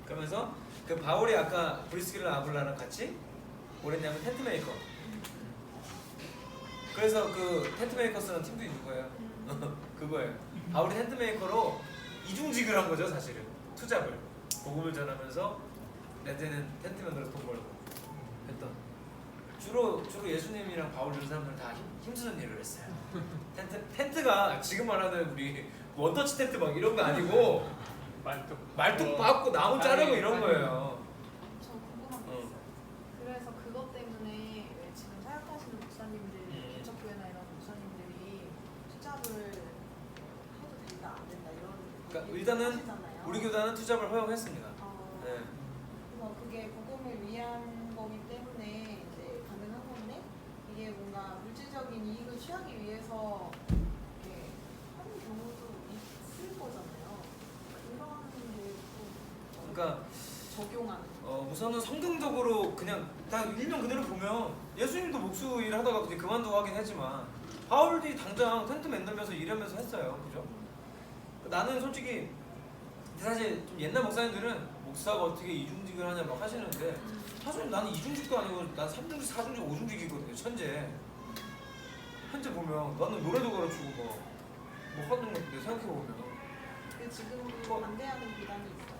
그러면서 그 바울이 아까 브리스길라 아굴라랑 같이 뭘 했냐면 텐트 메이커. 그래서 그 텐트 메이커스라는 팀도 있는 거예요. 그거예요. 바울이 텐트 메이커로 이중직을 한 거죠, 사실은. 투잡을. 복음을 전하면서 내때는 텐트 만들어서 돈 벌고 했던. 주로 예수님이랑 바울 이런 사람들은 다 힘쓰는 일을 했어요. 텐트가 지금 말하는 우리 원터치 텐트 막 이런 거 아니고 말뚝 빻고 나무 자르고 이런 거예요. 저 궁금한 게 있어요. 그래서 그것 때문에 왜 지금 사역하시는 목사님들이 개척교회나 이런 목사님들이 투잡을 해도 된다 안 된다 이런 그러니까 얘기 일단은 하시잖아요. 우리 교단은 투잡을 허용했습니다. 네. 그래서 그게 복음을 위한 거기 때문에 이제 가능한 건데 이게 뭔가 물질적인 이익을 취하기 위해서 이렇게 하는 경우도 있을 거잖아요. 그런 게또 그러니까 적용하는. 우선은 성경적으로 그냥 다 일면 그대로 보면 예수님도 목수 일 하다가 이제 그만두고 하긴 했지만 바울이 당장 텐트 만들면서 일하면서 했어요. 그죠? 나는 솔직히 사실 좀 옛날 목사님들은 목사가 어떻게 이중직을 하냐 막 하시는데 사실 나는 이중직도 아니고 난 3중직, 4중직, 5중직이거든요. 현재 보면 나는 노래도 가르치고 뭐 하는 건데 생각해보면 근데 지금도 반대하는 비단이 있어요.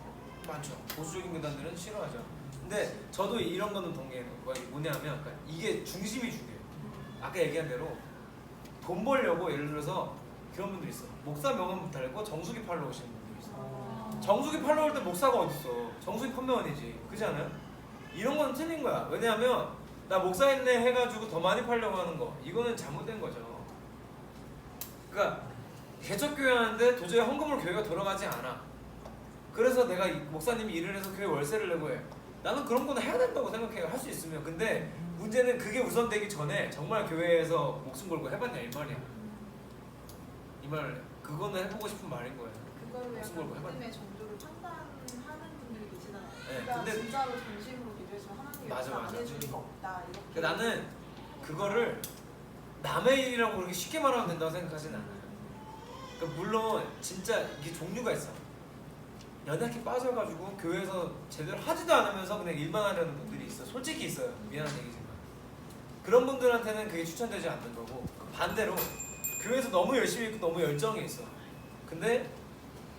많죠. 보수적인 교단들은 싫어하죠. 근데 저도 이런 거는 동의해요. 뭐냐면 그러니까 이게 중심이 중요해요. 아까 얘기한 대로 돈 벌려고 예를 들어서 그런 분들 있어. 목사 명함 달고 정수기 팔러 오시는 분들 있어. 정수기 팔러 올 때 목사가 어딨어. 정수기 판매원이지. 그렇지 않아요? 이런 건 틀린 거야. 왜냐하면 나 목사했네 해가지고 더 많이 팔려고 하는 거 이거는 잘못된 거죠. 그러니까 개척교회 하는데 도저히 헌금으로 교회가 돌아가지 않아. 그래서 내가 목사님이 일을 해서 교회 월세를 내고 해. 나는 그런 거는 해야 된다고 생각해요. 할 수 있으면. 근데 문제는 그게 우선되기 전에 정말 교회에서 목숨 걸고 해봤냐 이 말이야. 이 말 그거는 해보고 싶은 말인 거예요. 그걸로 무슨 약간 걸 해봤냐. 믿음의 정도를 판단하는 분들이 계시잖아요. 네, 그러니까 근데- 진짜로 진심으로 기도해서 하나님이 맞아, 역사 안 맞아. 해줄 리가 없다 이렇게. 근데 나는 그거를 남의 일이라고 그렇게 쉽게 말하면 된다고 생각하진 않아요. 그러니까 물론 진짜 이게 종류가 있어. 연약해 빠져가지고 교회에서 제대로 하지도 않으면서 그냥 일만 하려는 분들이 있어. 솔직히 있어요. 미안한 얘기지만 그런 분들한테는 그게 추천되지 않는 거고, 반대로 교회에서 너무 열심히 있고 너무 열정이 있어. 근데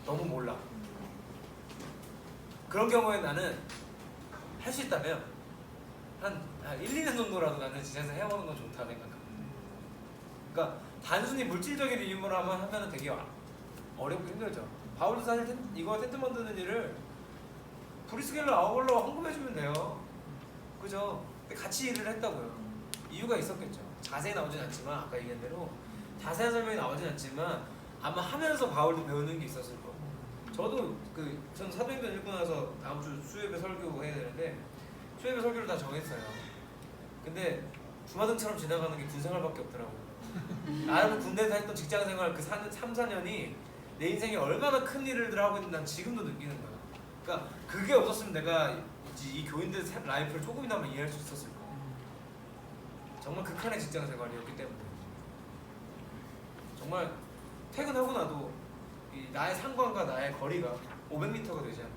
너무 몰라. 그런 경우에 나는 할 수 있다면 한 1, 2년 정도라도 나는 지상에서 해보는 건 좋다 생각합니다. 그러니까 단순히 물질적인 이유로 하면은 되게 어렵고 힘들죠. 바울도 사실 이거 텐트 만드는 일을 브리스겔러 아울러 헌금해주면 돼요. 그죠? 근데 같이 일을 했다고요. 이유가 있었겠죠. 자세히 나오진 않지만 아까 얘기한 대로 자세한 설명이 나오진 않지만 아마 하면서 바울도 배우는 게 있었을 거고. 저도 전 사도행전 읽고 나서 다음 주 수요예배 설교 해야 되는데 수요예배 설교를 다 정했어요. 근데 주마등처럼 지나가는 게 군 생활밖에 없더라고요. 나는 군대에서 했던 직장 생활 그 3, 4년이 내 인생에 얼마나 큰 일을 하고 있는지 난 지금도 느끼는 거야. 그러니까 그게 없었으면 내가 이 교인들 라이프를 조금이나마 이해할 수 있었을 거야. 정말 극한의 직장 생활이었기 때문에 정말 퇴근하고 나도 나의 상관과 나의 거리가 500m가 되지 않아.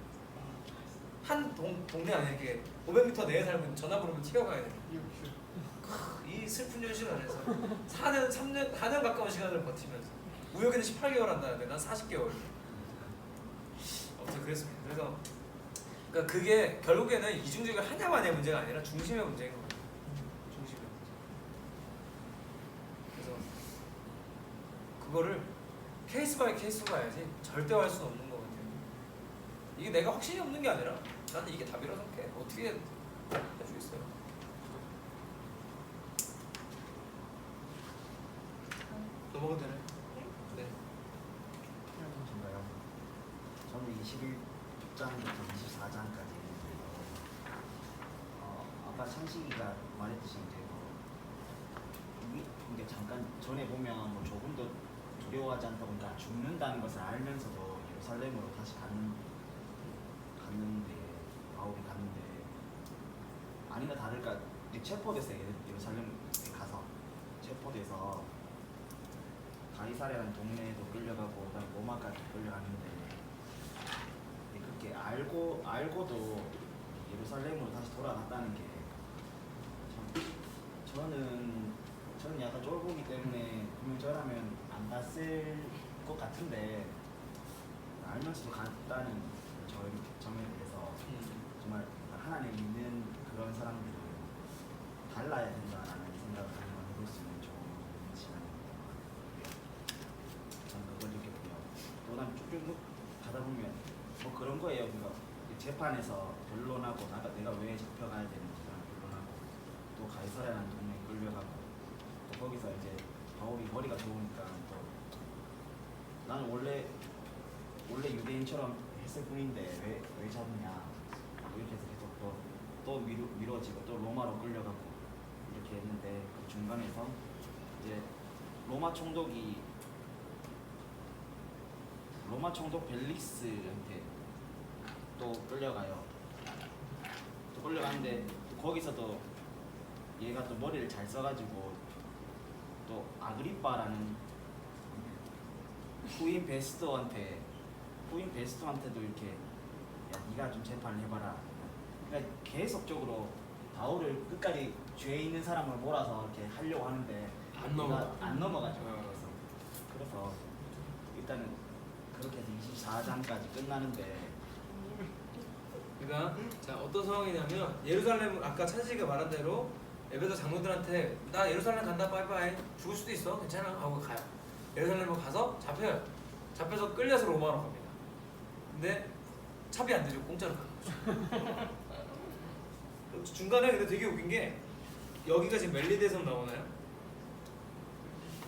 한 동네 안에 이렇게 500m 내에 살고 있는 전화 부르면 튀어가야 돼. 이 슬픈 현실 안에서 4년 가까운 시간을 버티면서 우혁이는 18개월 한다는데 난 40개월. 아무튼 그랬습니다. 그래서 그러니까 그게 결국에는 이중적인 하나만의 문제가 아니라 중심의 문제인 거예요. 중심의 문제. 그래서 그거를 케이스 바이 케이스로 가야지 절대 할 수는 없는 거 같아요. 이게 내가 확신이 없는 게 아니라 나는 이게 답이라고 생각해. 어떻게 해주겠어요? 넘어가도 되나요? 네. 정가요? 저는 21장부터 24장까지 있는데요. 아까 창식이가 말했듯이 이제 이게 잠깐 전에 보면 뭐 조금도 두려워하지 않다 보니까 죽는다는 것을 알면서도 예루살렘으로 다시 갔는데 바울이 갔는데 아니나 다를까 체포됐어요. 예루살렘에 가서 체포돼서 가이사랴라는 동네에도 끌려가고 그다음에 로마까지 끌려갔는데 그렇게 알고도 예루살렘으로 다시 돌아갔다는 게 참 저는 약간 쫄보기 때문에 분명 저라면 안 갔을 것 같은데 알면서도 갔다는 점에 대해서 정말 하나님 믿는 그런 사람들은 달라야 된다라는 생각을 한번 해볼 수 있는 좋은 시간입니다. 저는 그걸 느꼈고요. 또 다음 쭉쭉 가다 보면 뭐 그런 거예요. 그러니까 재판에서 변론하고 내가 왜 잡혀가야 되는지 변론하고 또 가이사랴라는 동네에 끌려가고 또 거기서 이제 바울이 머리가 좋으니까 또 나는 원래 유대인처럼 했을 뿐인데 왜 잡느냐 이렇게 해서 계속 또 미뤄지고 또 로마로 끌려가고 이렇게 했는데 그 중간에서 이제 로마 총독 벨릭스한테 또 끌려가요. 또 끌려가는데 거기서도 얘가 또 머리를 잘 써가지고 또 아그리빠라는 후임 베스토한테도 이렇게 야 네가 좀 재판을 해봐라. 그러니까 계속적으로 바울을 끝까지 죄 있는 사람을 몰아서 이렇게 하려고 하는데 안 넘어가. 안 넘어가죠. 그래서 일단은 그렇게 해서 24장까지 끝나는데 그러니까 자 어떤 상황이냐면 예루살렘 아까 찬식이가 말한 대로 에베소 장로들한테 나 예루살렘 간다 빠이빠이 죽을 수도 있어 괜찮아 하고 가요. 예루살렘으로 가서 잡혀요. 잡혀서 끌려서 로마로 갑니다. 근데 차비 안 되죠. 공짜로 가는 거죠. 중간에 근데 되게 웃긴 게 여기가 지금 멜리데섬 나오나요?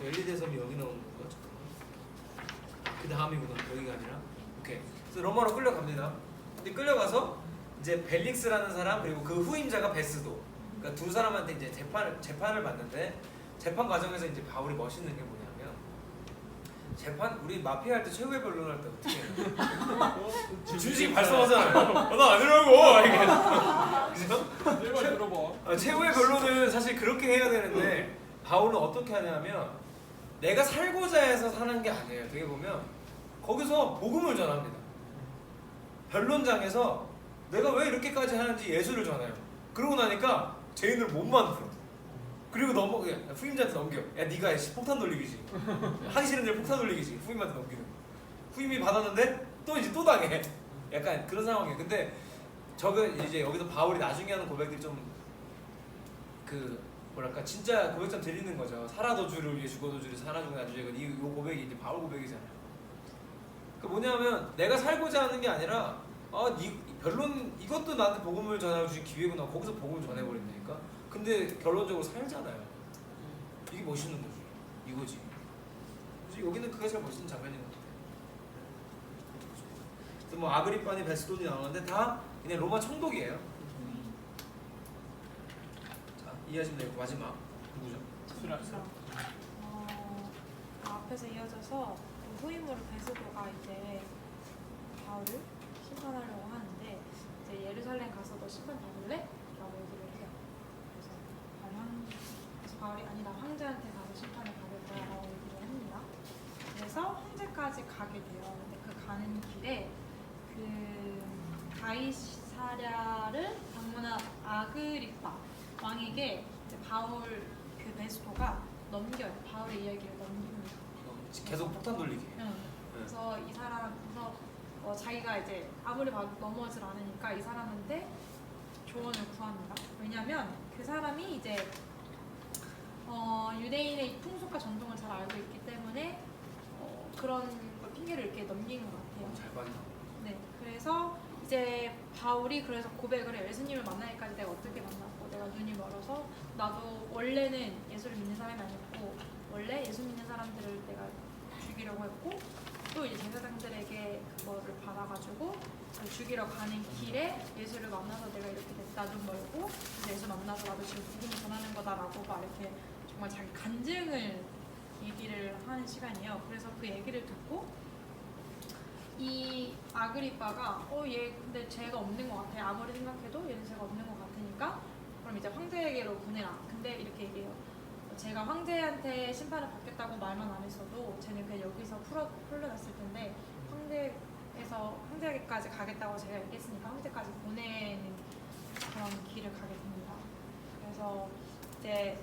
멜리데섬이 여기 나오는 건가? 잠깐만. 그 다음이구나. 여기가 아니라 오케이. 그래서 로마로 끌려갑니다. 근데 끌려가서 이제 벨릭스라는 사람 그리고 그 후임자가 베스도. 그러니까 두 사람한테 이제 재판을 받는데 재판 과정에서 이제 바울이 멋있는 게 뭐냐면 재판 우리 마피아 할 때 최후의 변론할 때 어떻게 해요? 준식 발성하잖아요. 나 아니라고 이게. 그죠? 내말 들어봐. 최후의 변론은 사실 그렇게 해야 되는데 바울은 어떻게 하냐면 내가 살고자 해서 사는 게 아니에요. 어떻게 보면 거기서 복음을 전합니다. 변론장에서 내가 왜 이렇게까지 하는지 예수를 전해요. 그러고 나니까 죄인을 못 만들어. 그리고 후임자한테 넘겨. 야 네가 폭탄 돌리기지. 하기 싫은 일 폭탄 돌리기지. 후임한테 넘기는. 후임이 받았는데 또 이제 또 당해. 약간 그런 상황이에요. 근데 저거 이제 여기서 바울이 나중에 하는 고백들이 좀 뭐랄까 진짜 고백처럼 들리는 거죠. 살아도 주를 위해 죽어도 주를 살아주고 나중에 이 고백이 이제 바울 고백이잖아요. 그 뭐냐면 내가 살고자 하는 게 아니라 변론 이것도 나한테 복음을 전해 주신 기회구나. 거기서 복음을 전해버린다니까. 근데 결론적으로 살잖아요. 이게 멋있는 거지. 이거지. 그래서 여기는 그게 제일 멋있는 장면인 것 같아요. 그래서 뭐 아그리빠니 베스돈이 나오는데 다 그냥 로마 청독이에요. 자 이해하시면 되고 마지막 누구죠? 앞에서 이어져서 그 후임으로 베스도가 이제 바울을 심판하려고 하는데 이제 예루살렘 가서 너 심판 받을래? 라고 얘기를 해요. 그래서 바울이 아니 나 황제한테 가서 심판을 받을 거야 라고 얘기를 합니다. 그래서 황제까지 가게 돼요. 근데 그 가는 길에 그 가이사랴를 방문한 아그리빠 왕에게 이제 바울 그 베스도가 넘겨요. 바울의 이야기를 넘깁니다. 계속 폭탄 돌리기. 응. 그래서 이 사람에서 자기가 이제 아무리 봐도 넘어오질 않으니까 이 사람한테 조언을 구합니다. 왜냐면 그 사람이 이제 유대인의 풍속과 전통을 잘 알고 있기 때문에 그런 걸 핑계를 이렇게 넘긴 것 같아요. 잘 봤나? 네. 그래서 이제 바울이 그래서 고백을 해요. 예수님을 만나기까지 내가 어떻게 만났고 내가 눈이 멀어서 나도 원래는 예수를 믿는 사람이 아니었고 원래 예수 믿는 사람들을 내가 죽이려고 했고 또 이제 제사장들에게 그거를 받아가지고 죽이러 가는 길에 예수를 만나서 내가 이렇게 됐다 좀 멀고 예수 만나서 나도 지금 복음을 전하는 거다라고 막 이렇게 정말 자기 간증을 얘기를 하는 시간이에요. 그래서 그 얘기를 듣고 이 아그리빠가 얘 근데 죄가 없는 것 같아. 아무리 생각해도 얘는 죄가 없는 것 같으니까 그럼 이제 황제에게로 보내라. 근데 이렇게 얘기해요. 제가 황제한테 심판을 받겠다고 말만 안 했어도 쟤는 그냥 여기서 풀려났을 텐데 황제에게까지 가겠다고 제가 얘기했으니까 황제까지 보내는 그런 길을 가게 됩니다. 그래서 이제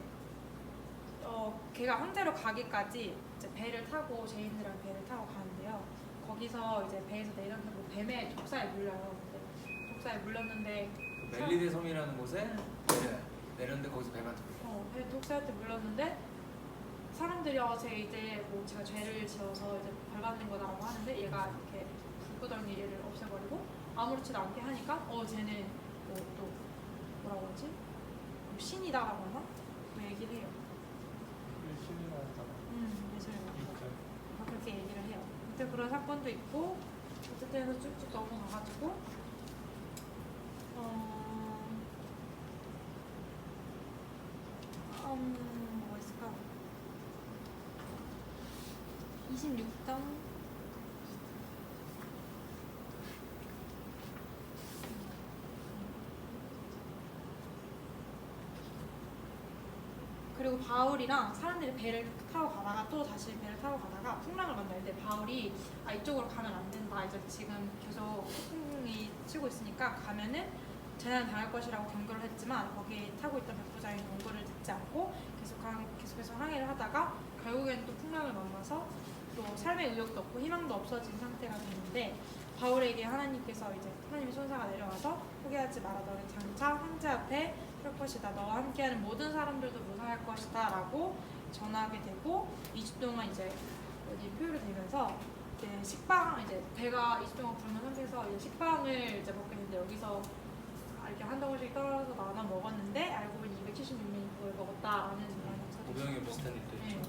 걔가 황제로 가기까지 이제 배를 타고 죄인들이랑 배를 타고 가는데요. 거기서 이제 배에서 내렸는데 뱀의 독사에 물려요. 근데 독사에 물렸는데 멜리데 섬이라는 곳에 내렸는데 거기서 뱀한테 배 독사한테 물렸는데 사람들이 쟤 이제 뭐 제가 죄를 지어서 이제 벌 받는 거다라고 하는데 얘가 이렇게 불구덩이 얘를 없애버리고 아무렇지도 않게 하니까 쟤는 또 뭐라고 하지? 신이다라고 하나? 그 얘기를 해요. 예술이라고 그렇게 얘기를 해요. 근데 그런 사건도 있고 어쨌든 해서 쭉쭉 넘어가가지고 뭐가 있을까? 26장 그리고 바울이랑 사람들이 배를 타고 가다가 또 다시 배를 타고 가다가 풍랑을 만나는데 바울이 이쪽으로 가면 안 된다. 이제 지금 계속 폭풍이 치고 있으니까 가면은 재난 당할 것이라고 경고를 했지만 거기 타고 있던 백부장이 경고를 듣지 않고 계속해서 항해를 하다가 결국에는 또 풍랑을 만나서 또 삶의 의욕도 없고 희망도 없어진 상태가 되는데 바울에게 하나님께서 이제 하나님의 손사가 내려와서 포기하지 마라. 너는 장차 황제 앞에 설 것이다. 너와 함께하는 모든 사람들도 무사할 것이다 라고 전하게 되고 2주 동안 이제 여기 표현이 되면서 이제 식빵 이제 배가 2주 동안 굶은 상태에서 이제 식빵을 이제 먹게 되는데 여기서 이렇게 한 덩어리씩 떨어져서 나눠 먹었는데 알고 보니 276명이 그걸 먹었다라는 오병이어 비슷한 일도 있죠.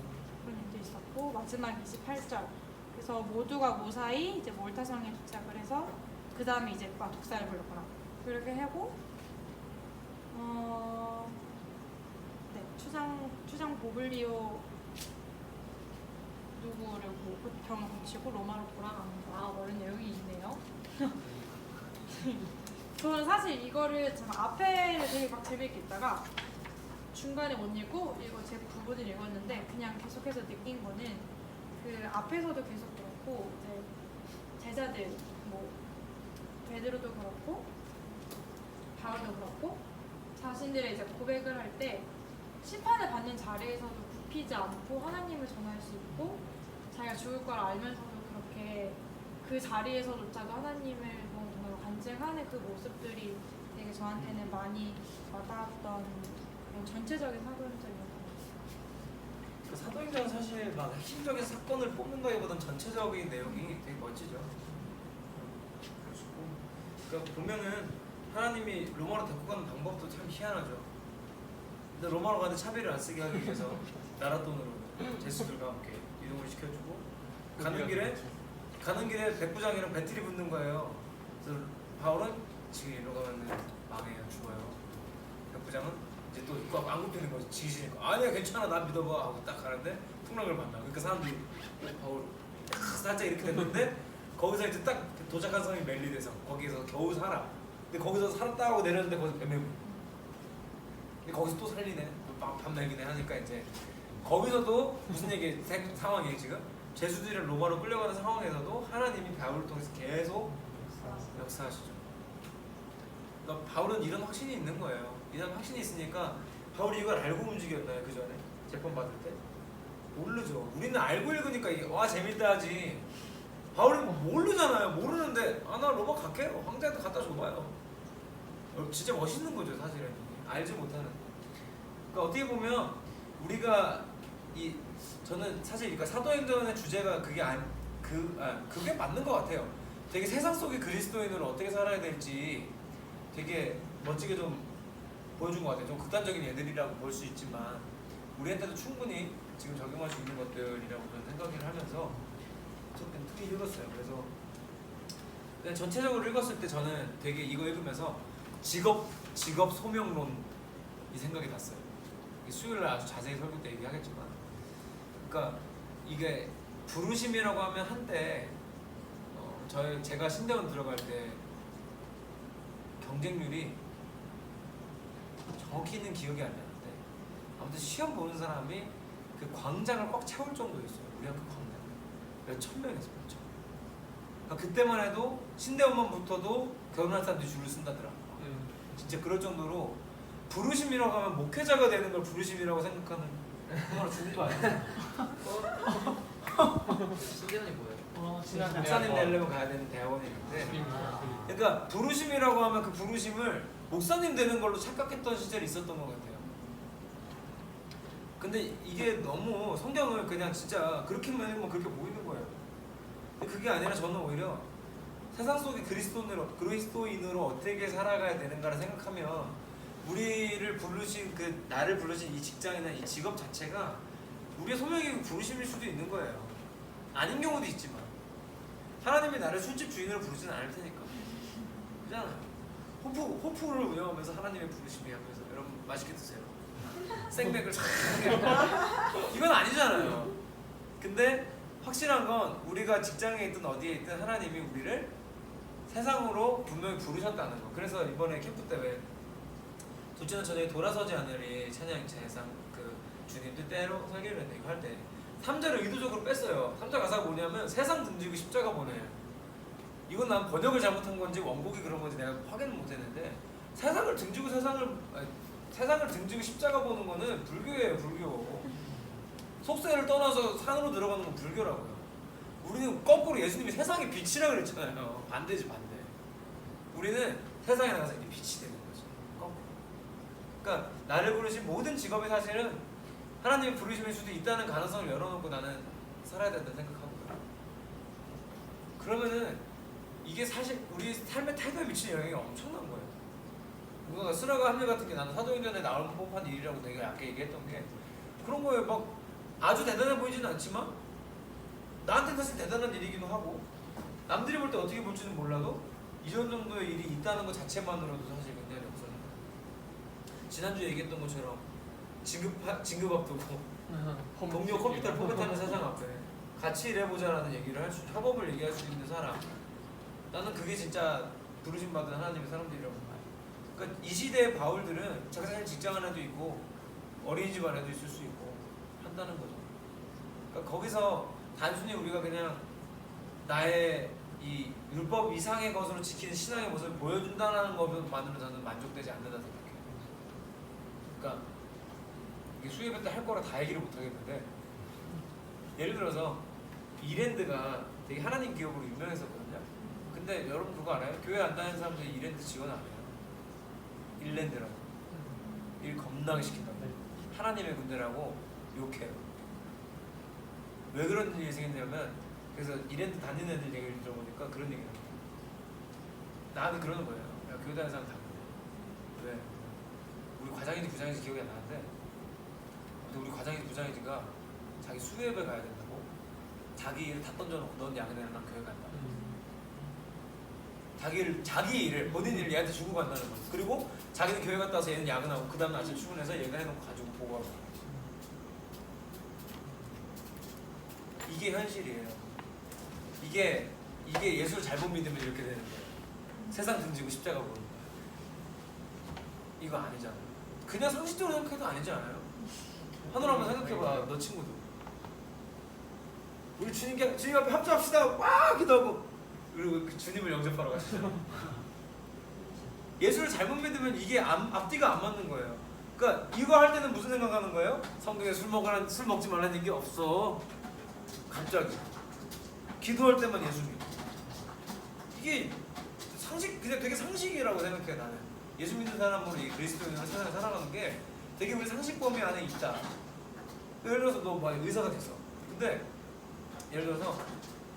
그런 일도 있었고 마지막 28절 그래서 모두가 무사히 이제 몰타성에 도착을 해서 그 다음에 이제 독사를 불렀구나. 그렇게 하고 네, 추장 보블리오 누구를 뭐 병을 고치고 로마로 돌아가는 거. 이런 내용이 있네요. 저는 사실 이거를 참 앞에를 되게 막 재밌게 읽다가 중간에 못 읽고 이거 제 부분을 읽었는데 그냥 계속해서 느낀 거는 그 앞에서도 계속 그렇고 이제 제자들 뭐 베드로도 그렇고 바울도 그렇고 자신들의 이제 고백을 할 때 심판을 받는 자리에서도 굽히지 않고 하나님을 전할 수 있고 자기가 죽을 걸 알면서도 그렇게 그 자리에서조차도 하나님을 너무 정말 간증하는 그 모습들이 되게 저한테는 많이 와닿았던 그런 전체적인 사도행전이었던 것 같아요. 그 사도행전은 사실 막 핵심적인 사건을 뽑는 거보다는 전체적인 내용이 되게 멋지죠. 그렇고 그러니까 보면은 하나님이 로마로 데리고 가는 방법도 참 희한하죠. 근데 로마로 가는데 차비를 안 쓰게 하기 위해서 나라 돈으로 제수들과 함께 이동을 시켜주고 가는 길에 백부장이랑 배틀이 붙는 거예요. 그래서 바울은 지금 이리로 가면 망해요, 죽어요. 백부장은 이제 또 안 굽히는 거지, 지시니까 아니야 괜찮아 나 믿어봐 하고 딱 가는데 풍랑을 만나. 그러니까 사람들이 바울 살짝 이렇게 됐는데 거기서 이제 딱 도착한 사람이 멜리데서 거기서 겨우 살아. 근데 거기서 살았다 하고 내렸는데 거기서 뱀에 근데 거기서 또 살리네. 밤 날기네 하니까 이제 거기서도 무슨 얘기 상황이에요 지금? 제수들이 로마로 끌려가는 상황에서도 하나님이 바울을 통해서 계속 역사하시죠. 그러니까 바울은 이런 확신이 있는 거예요. 이런 확신이 있으니까 바울이 이걸 알고 움직였나요 그 전에 재판 받을 때? 모르죠. 우리는 알고 읽으니까 이게 와 재밌다 하지. 바울은 모르잖아요. 모르는데 나 로마 갈게요. 황제한테 갖다 줘봐요. 진짜 멋있는 거죠 사실은. 알지 못하는. 그러니까 어떻게 보면 우리가 저는 사실 그러니까 사도행전의 주제가 그게 맞는 것 같아요. 되게 세상 속의 그리스도인으로 어떻게 살아야 될지 되게 멋지게 좀 보여준 것 같아요. 좀 극단적인 애들이라고 볼 수 있지만 우리한테도 충분히 지금 적용할 수 있는 것들이라고 저는 생각을 하면서 좀 특히 읽었어요. 그래서 그냥 전체적으로 읽었을 때 저는 되게 이거 읽으면서 직업 소명론이 생각이 났어요. 수요일날 아주 자세히 설교 때 얘기하겠지만, 그러니까 이게 부르심이라고 하면 한때 제가 신대원 들어갈 때 경쟁률이 정확히는 기억이 안 나는데 아무튼 시험 보는 사람이 그 광장을 꽉 채울 정도였어요. 우리 학교 광장 몇천 명이었어요. 몇천. 그러니까 그때만 해도 신대원만 붙어도 결혼할 사람들이 줄을 쓴다더라. 진짜 그럴 정도로 부르심이라고 하면 목회자가 되는 걸 부르심이라고 생각하는 정말 죽은 거 아니에요? 신대원이 뭐예요? 목사님 되려면 가야 되는 대학원이 있는데, 그러니까 부르심이라고 하면 그 부르심을 목사님 되는 걸로 착각했던 시절이 있었던 것 같아요. 근데 이게 너무 성경을 그냥 진짜 그렇게만 읽으면 그렇게 보이는 거예요. 근데 그게 아니라 저는 오히려 세상 속의 그리스도인으로 어떻게 살아가야 되는가를 생각하면 우리를 부르신 나를 부르신 이 직장이나 이 직업 자체가 우리의 소명이고 부르심일 수도 있는 거예요. 아닌 경우도 있지만 하나님이 나를 술집 주인으로 부르지는 않을 테니까. 그잖아요. 호프를 운영하면서 하나님의 부르심이야. 그래서 여러분 맛있게 드세요. 생맥을 쫙 이건 아니잖아요. 근데 확실한 건 우리가 직장에 있든 어디에 있든 하나님이 우리를 세상으로 분명히 부르셨다는 거. 그래서 이번에 캠프 때 왜 둘째는 저녁에 돌아서지 않으리 찬양 제상 주님 뜻대로 살기를 했는데 이거 할 때 3절을 의도적으로 뺐어요. 3절 가사가 뭐냐면 세상 등지고 십자가 보내. 이건 난 번역을 잘못한 건지 원곡이 그런 건지 내가 확인을 못했는데 세상을 등지고 십자가 보는 거는 불교예요. 불교. 속세를 떠나서 산으로 들어가는 건 불교라고요. 우리는 거꾸로 예수님이 세상의 빛이라 그랬잖아요. 반대지 반대. 우리는 세상에 나가서 이제 빛이 되는 거지. 거꾸로. 그러니까 나를 부르신 모든 직업이 사실은 하나님의 부르심일 수도 있다는 가능성을 열어놓고 나는 살아야 된다 생각하거든요. 그러면은 이게 사실 우리 삶의 태도에 미치는 영향이 엄청난 거예요. 누가 쓰라가 합류 같은 게 나는 사도행전에 나올 법한 일이라고 내가 아까 얘기했던 게 그런 거예요. 막 아주 대단해 보이지는 않지만 나한테 사실 대단한 일이기도 하고 남들이 볼 때 어떻게 볼지는 몰라도 이전 정도의 일이 있다는 것 자체만으로도 사실 굉장히 역설이에요. 지난주에 얘기했던 것처럼 진급 앞두고 동료 컴퓨터를 포맷하는 세상 앞에 같이 일해보자라는 얘기를 할 수, 협업을 얘기할 수 있는 사람, 나는 그게 진짜 부르심 받은 하나님의 사람들이라고 봐요. 그러니까 이 시대의 바울들은 자기 직장 안에도 있고 어린이집 안에도 있을 수 있고 한다는 거죠. 그러니까 거기서 단순히 우리가 그냥 나의 이 율법 이상의 것으로 지키는 신앙의 모습을 보여준다는 것만으로 저는 만족되지 않는다 생각해요. 그러니까 이게 수요예배 때 할 거라 다 얘기를 못 하겠는데, 예를 들어서 이랜드가 되게 하나님 기업으로 유명했었거든요. 근데 여러분 그거 알아요? 교회 안 다니는 사람들이 이랜드 지원 안 해요. 일랜드라고 일 겁나게 시킨다고. 하나님의 군대라고 욕해요. 왜 그런 일이 생겼냐면, 그래서 이랜드 다니는 애들 얘기를 들어보니까 그런 얘기를 해요. 나한테 그러는 거예요. 야, 교회 다니는 사람 다 그래. 왜? 우리 과장인지 부장인지 기억이 안 나는데, 근데 우리 과장인지 부장인지가 자기 수요예배 가야 된다고 자기 일을 다 던져놓고 넌 야근해라, 난 교회 간다. 자기 일을, 본인 일을 얘한테 주고 간다는 거예요. 그리고 자기는 교회 갔다 와서 얘는 야근하고 그 다음 날 아침 출근해서 얘가 해놓고 가지고 보고하고. 이게 현실이에요. 이게 예수를 잘못 믿으면 이렇게 되는 거예요. 세상 등지고 십자가 보는 거예요. 이거 아니잖아요. 그냥 상식적으로 생각해도 아니지 않아요? 하늘 한번 생각해봐. 너 친구도 우리 주님 앞에 합주합시다 와 기도하고, 그리고 그 주님을 영접하러 가시죠. 예수를 잘못 믿으면 이게 앞뒤가 안 맞는 거예요. 그러니까 이거 할 때는 무슨 생각하는 거예요? 성경에 술 먹지 말라는 얘기 없어. 갑자기 기도할 때만 예수 믿고. 이게 그냥 되게 상식이라고 생각해. 나는 예수 믿는 사람으로 이 그리스도인으로 세상을 살아가는 게 되게 우리 상식 범위 안에 있다. 예를 들어서 너 막 의사가 됐어. 근데 예를 들어서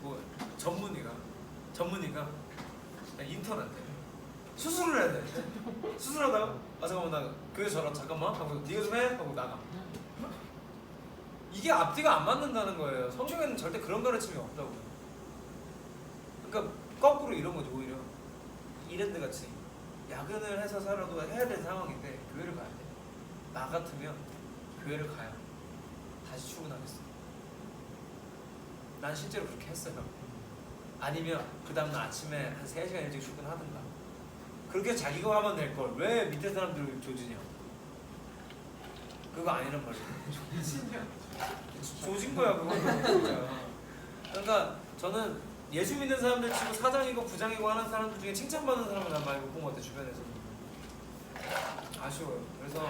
뭐 전문의가 인턴한테 수술을 해야 돼. 수술하다가 잠깐만 나 교회 전화 잠깐만 하고 네가 좀 해? 하고 나가. 이게 앞뒤가 안 맞는다는 거예요. 성경에는 절대 그런 가르침이 없다고요. 그러니까 거꾸로 이런 거죠. 오히려 이랜드 같이 야근을 해서 살아도 해야 될 상황인데 교회를 가야 돼. 나 같으면 교회를 가야 다시 출근하겠어. 난 실제로 그렇게 했어요. 아니면 그 다음날 아침에 한 3시간 일찍 출근하든가. 그렇게 자기가 하면 될 걸 왜 밑에 사람들을 조지냐. 그거 아니란 말이야. 조진 거야 그거. 진짜. 그러니까 저는 예수 믿는 사람들 치고 사장이고 부장이고 하는 사람들 중에 칭찬받는 사람을 난 많이 못 본 것 같아. 주변에서. 아쉬워요. 그래서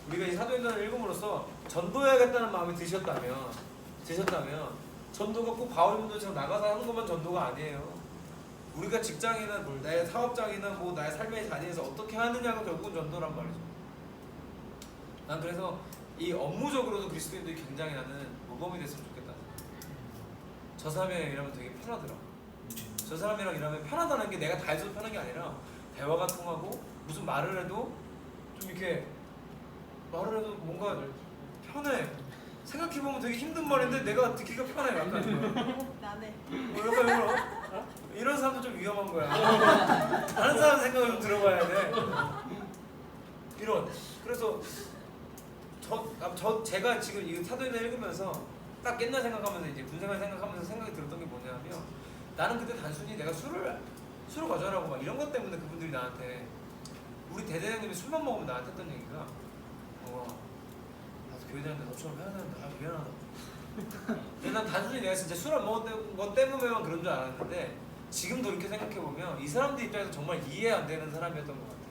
우리가 이 사도행전을 읽음으로써 전도해야겠다는 마음이 드셨다면 전도가 꼭 바울분들처럼 나가서 하는 것만 전도가 아니에요. 우리가 직장이나 나의 사업장이나 뭐 나의 삶의 자리에서 어떻게 하느냐가 결국은 전도란 말이죠. 난 그래서 이 업무적으로도 그리스도인들이 굉장히 나는 모범이 됐으면 좋겠다. 저 사람이랑 일하면 되게 편하더라. 저 사람이랑 일하면 편하다는 게 내가 다 해줘도 편한 게 아니라 대화가 통하고 무슨 말을 해도 좀 이렇게 말을 해도 뭔가 편해. 생각해보면 되게 힘든 말인데 내가 듣기가 편해. 약간 나네. 약간 이런 사람도 좀 위험한 거야. 다른 사람 생각을 좀 들어봐야 돼. 그래서 제가 지금 이 사도행전 읽으면서 딱 옛날 생각하면서 이제 군생활 생각하면서 생각이 들었던 게 뭐냐면, 나는 그때 단순히 내가 술을 가져라고 막 이런 것 때문에 그분들이 나한테, 우리 대대장님이 술만 먹으면 나한테 했던 얘기가 나도 교회 다니는데 너처럼 해야 되는데 미안하다. 근데 난 단순히 내가 진짜 술 안 먹은 것 때문에만 그런 줄 알았는데, 지금 돌이켜 생각해보면 이 사람들 입장에서 정말 이해 안 되는 사람이었던 것 같아요.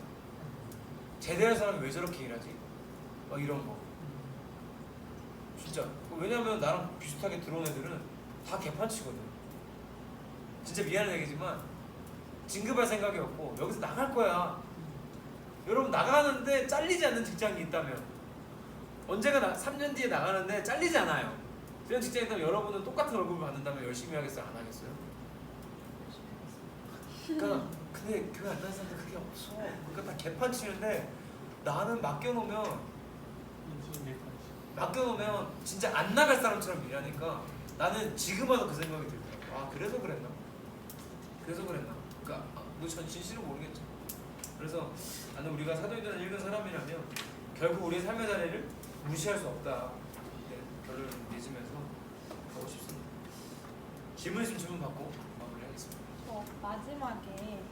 제대할 사람이 왜 저렇게 일하지? 막 이런 거. 진짜. 왜냐면 나랑 비슷하게 들어온 애들은 다 개판치거든. 진짜 미안한 얘기지만 진급할 생각이 없고 여기서 나갈 거야. 여러분 나가는데 잘리지 않는 직장이 있다면, 언제가 3년 뒤에 나가는데 잘리지 않아요. 그런 직장이 있다면 여러분은 똑같은 월급을 받는다면 열심히 하겠어요? 안 하겠어요? 그러니까 근데 교회 안 다니는 사람들 그게 없어. 그러니까 다 개판 치는데 나는 맡겨놓으면 진짜 안 나갈 사람처럼 일하니까 나는 지금 와서 그 생각이 들더라고. 아 그래서 그랬나? 그러니까 전 진실은 모르겠죠. 그래서 나는 우리가 사도행전을 읽은 사람이라면 결국 우리의 삶의 자리를 무시할 수 없다. 네, 결론을 내지면서 가고 싶습니다. 질문 있으면 질문 받고 마무리하겠습니다. 저 마지막에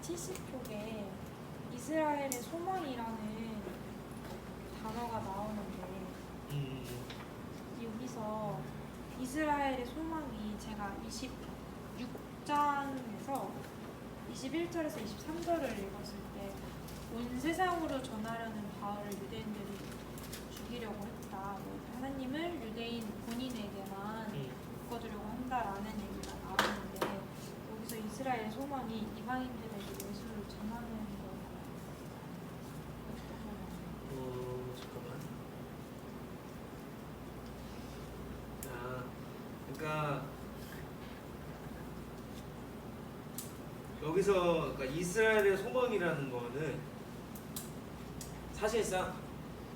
170쪽에 이스라엘의 소망이라는 단어가 나오는데 여기서 이스라엘의 소망이 제가 26장에서 21절에서 23절을 읽었을 때 온 세상으로 전하려는 바울을 유대인들이 죽이려고 했다. 뭐 하나님을 유대인 본인에게만 묶어주려고 한다라는 얘기가 나오는데 여기서 이스라엘의 소망이 이방인들에게 예수를 전하는 건가요? 잠깐만. 그러니까 여기서 그러니까 이스라엘의 소망이라는 거는 사실상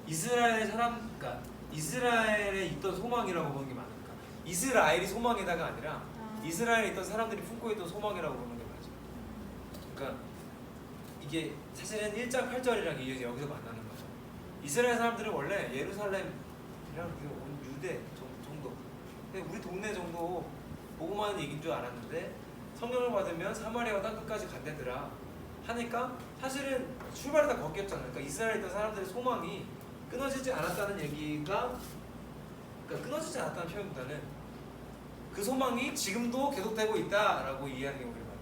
이스라엘 사람, 그러니까 이스라엘에 있던 소망이라고 보는 게 많으니까 이스라엘이 소망이다가 아니라 이스라엘에 있던 사람들이 품고 있던 소망이라고 보는 게 맞아요. 그러니까 이게 사실은 1장 8절이랑 이어서 여기서 만나는 거죠. 이스라엘 사람들은 원래 예루살렘이랑 유대 정도, 우리 동네 정도 보고만 얘기인 줄 알았는데 성령을 받으면 사마리아와 땅끝까지 간대더라 하니까 사실은 출발이 다 거기였잖아요. 그러니까 이스라엘에 있던 사람들의 소망이 끊어지지 않았다는 얘기가, 그러니까 끊어지지 않았다는 표현보다는 그 소망이 지금도 계속되고 있다라고 이해하는 게 우리가 맞아요.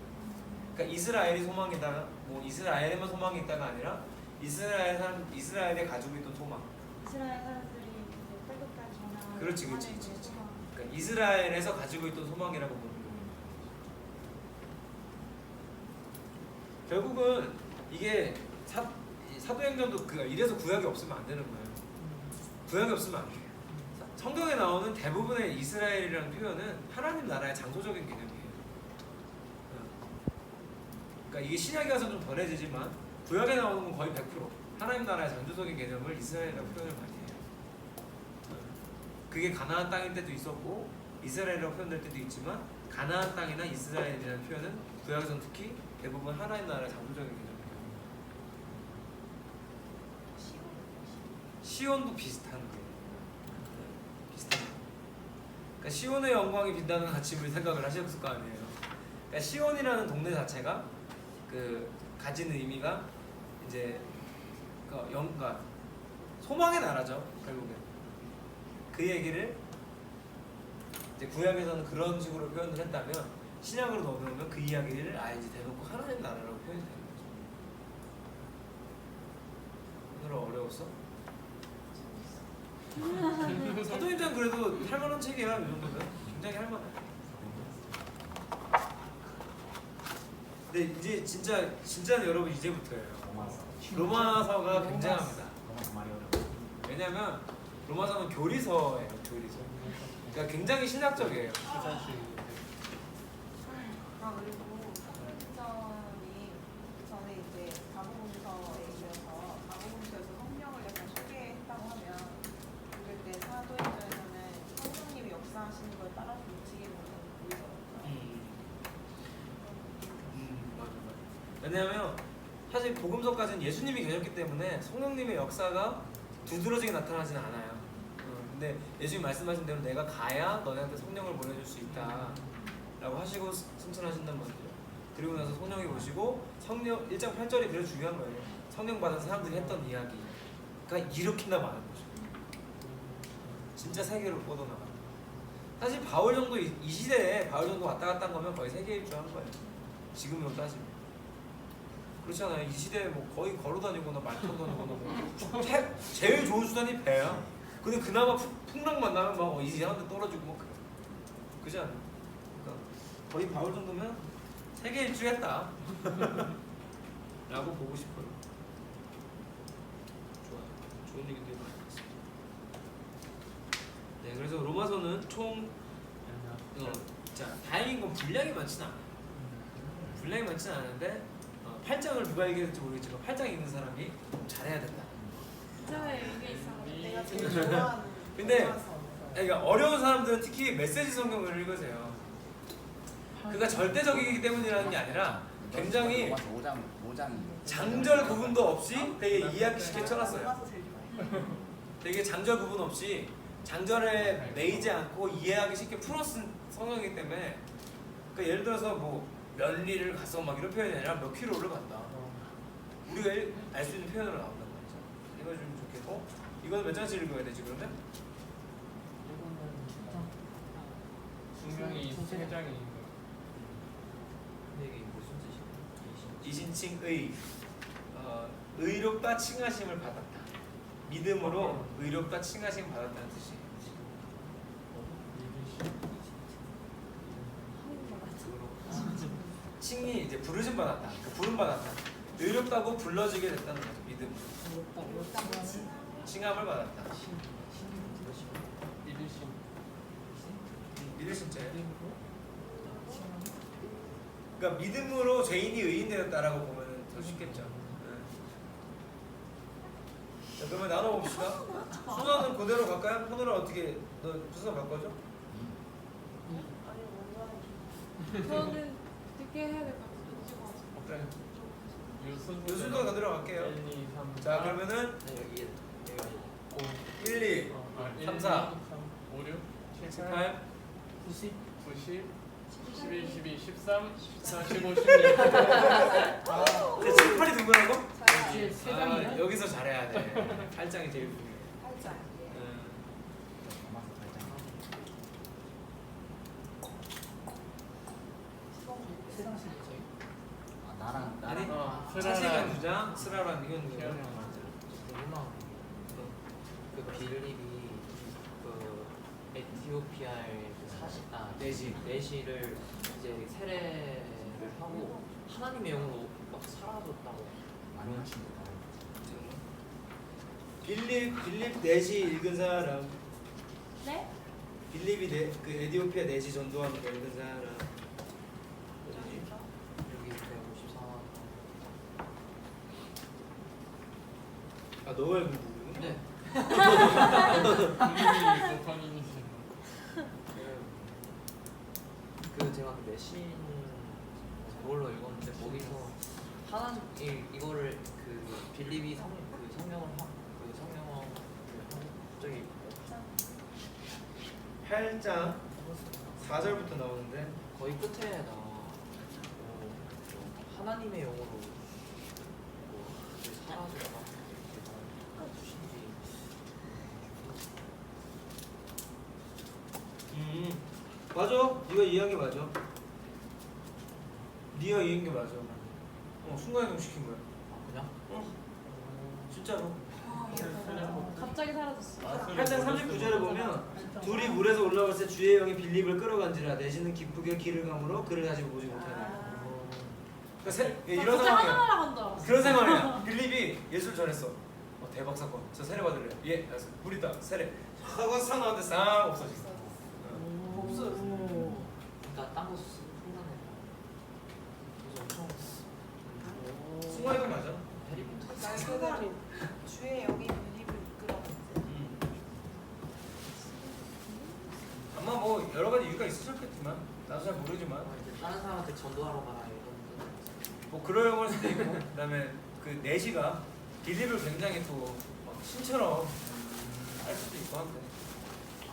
그러니까 이스라엘이 소망이다, 뭐 이스라엘에만 소망이 있다가 아니라 이스라엘에 가지고 있던 소망. 이스라엘 사람들이 이제 땅끝까지 전하는 그렇지. 하나님의 소망. 그러니까 이스라엘에서 가지고 있던 소망이라고 보는 거예요. 결국은 이게 사도행전도 이래서 구약이 없으면 안 되는 거예요. 구약이 없으면 안 돼요. 성경에 나오는 대부분의 이스라엘이라는 표현은 하나님 나라의 장소적인 개념이에요. 그러니까 이게 신약에 가서 좀 덜해지지만 구약에 나오는 건 거의 100% 하나님 나라의 장소적인 개념을 이스라엘이라고 표현을 많이 해요. 그게 가나안 땅일 때도 있었고 이스라엘이라고 표현될 때도 있지만 가나안 땅이나 이스라엘이라는 표현은 구약에서는 특히 대부분 하나님 나라의 장소적인 개념이에요. 시온도 비슷한 거예요. 비슷한 거예요. 그러니까 시온의 영광이 빛나는 아침을 생각을 하셨을 거 아니에요. 그러니까 시온이라는 동네 자체가 가지는 의미가 이제 그러니까 소망의 나라죠. 결국엔 그 얘기를 이제 구약에서는 그런 식으로 표현을 했다면 신약으로 넘어오면 그 이야기를 이제 대놓고 하나님 나라라고 표현이 되는 거죠. 오늘 어려웠어? 사도행전 그래도 할만한 책이야. 이 정도면 굉장히 할만해. 근데 이제 진짜는 여러분 이제부터예요. 로마서가 굉장합니다. 로마서 말이 어려워. 왜냐면 로마서는 교리서예요. 교리서. 그러니까 굉장히 신학적이에요. 그리고 사도행전이 전에 이제 가보문서에 이어서 가보문서에서 성령을 약간 소개했다고 하면 그럴 때 사도행전에서는 성령님이 역사하시는 걸 따라서 미치게 보이더라고요. 맞아. 왜냐하면 사실 복음서까지는 예수님이 계셨기 때문에 성령님의 역사가 두드러지게 나타나지는 않아요. 근데 예수님 말씀하신 대로 내가 가야 너네한테 성령을 보내줄 수 있다 라고 하시고 승천하신단 말이죠. 그리고 나서 성령이 오시고 성령 1장 8절이 그래서 중요한 거예요. 성령 받은 사람들이 했던 이야기가 이렇게나 많은 거죠. 진짜 세계로 뻗어나가요. 사실 바울 정도 이 시대에 바울 정도 왔다 갔다 한 거면 거의 세계 일주한 거예요. 지금으로 따지면. 그렇잖아요. 이 시대에 뭐 거의 걸어다니거나 말 타고 다니거나 뭐 제일 좋은 수단이 배야. 근데 그나마 풍랑 만나면 막 이 사람들 떨어지고 막 그래. 그지 않아요? 그러니까 거의 바울 정도면 세계 일주했다 라고 보고 싶어요. 좋아요. 좋은 얘기들 많이 했습니다. 네, 그래서 로마서는 총 자, 다행인 건 분량이 많지는 않아요. 분량이 많지는 않은데 8장을 누가 얘기했을지 모르겠지만 8장 읽는 사람이 잘해야 된다. 기자의 의미 있어. 내가 제일 좋아하는 근데 로마서. 그러니까 어려운 사람들은 특히 메시지 성경을 읽으세요. 그가 절대적이기 때문이라는 게 아니라 굉장히 로마서 5장 장절 구분도 없이 되게 이해하기 쉽게 쳐놨어요. 로마서 제일 좋아해. 되게 장절 구분 없이 장절에 매이지 않고 이해하기 쉽게 풀어 쓴 성경이기 때문에 그러니까 예를 들어서 뭐 면리를 갔어 막 이런 표현이 아니라 몇 킬로를 갔다. 우리가 알 수 있는 표현으로 나온단 말이죠. 이거 좀 좋겠고 이거는 몇 장씩 읽어야 되지 그러면? 분명히 3장이 있는 근데 이게 무슨 뜻이에요? 이신칭의 의롭다 칭하심을 받았다. 믿음으로 의롭다 칭하심을 받았다는 뜻이에요. 칭이 이제 부르심 받았다. 그 부름 받았다. 의롭다고 불러지게 됐다는 거죠. 믿음으로 칭함을 받았다. 믿으심. 믿을 심자예요. 그러니까 믿음으로 죄인이 의인 되었다라고 보면 더 쉽겠죠. 자, 그러면 나눠봅시다. 순서는 그대로 갈까요? 손으로 어떻게 너 순서 바꿔줘? 아니 원장이 저는 늦게 해야 될 것 같아요. 그래. 요 순서 그대로 갈게요. 1, 2, 3, 자 그러면은 네, 여기 1, 2, 3, 4, 5, 6, 7, 7, 8, 8, 90 90, 11, 12, 13, 14, 15, 16. 이제 7, 8이 누구라고? 이제 네. 세 장이네. 아, 여기서 잘해야 돼. 8장이 제일 중요해. 팔자. 로마서 8장 세 장씩이죠. 나랑 아니 스라란. 차시간 2장, 스라란 이건 누구야? 궁금한 그 빌립이 그 에티오피아의 그 내시를 이제 세례를 하고 하나님의 영으로 막 사라졌다고. 많이 하십니다. 빌립 내시 읽은 사람. 네? 빌립이 그 에티오피아 내시 전도하는 거 읽은 사람. 여기 154. 아 너가 읽은 부분이구나? 네. 빌립이 보통이지. 그 제가 그 메신 그걸로 읽었는데 거기서 하나님 이거를 그 빌립이 그 성령을 그 성령을 하고 갑자기 8장 4절부터 나오는데 거의 끝에 하나님의 영으로 사라져가 주신지 맞아. 네가 이해한 게 맞아. 네가 이해한 게 맞아. 순간이동 시킨 거야. 그냥 진짜로. 갑자기 사라졌어. 8장 39절에 보면 둘이 물에서 올라올 때 주의 영이 빌립을 끌어간지라 내시는 기쁘게 길을 감으로 그를 다시 보지 못하네. 그러니까 이런 갑자기 상황이야. 하나하나 간줄 알았어. 그런 상황이야. 빌립이 예수를 전했어. 대박 사건. 저 세례 받을래요. 예. 알았어. 물 있다. 세례. 하고 싹 나왔는데 싹 없어졌어. 없어졌어. 그러니까 딴거 순간에 그래서 엄청 순간이동 맞아. 해리포터 말 그대로 주의 영이 빌립을 이끌어갔지. 아마 뭐 여러 가지 이유가 있으셨겠지만 나도 잘 모르지만 이제 다른 사람한테 전도하러 가라 이런 뭐 그런 걸 수도 있고 그다음에 그 내시가 빌립을 굉장히 또막 신처럼 할 수도 있고 한데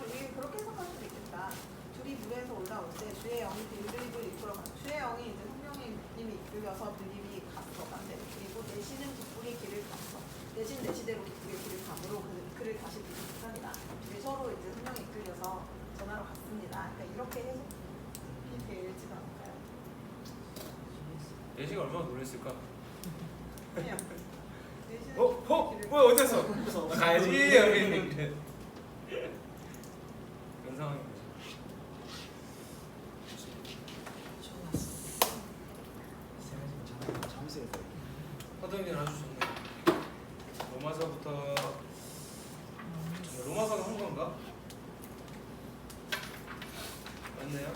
이게 그렇게 해석할 수도 있겠다. 둘이 물에서 올라올 때 주의 영이 빌립을 이끌어가. 주의 영이 이제 성령님이 이끌려서 빌립이 갔어. 간대. 그리고 내시는 기쁘게 길을 갔어. 내신 내시대로 기쁘게 길을 감으로 그를 다시 빌립 시간이다. 둘이 서로 이제 성령이 이끌려서 전하러 갔습니다. 그러니까 이렇게 해석이 되지 않을까요? 내시가 얼마나 놀랐을까? 그냥 내시는 길을 뭐야 어디였어? 나 가야지 여기 있는데 그런 상황인 거지. 잠수했어요. 화동이 아주 좋네. 로마서부터 로마서가 한 건가? 맞네요.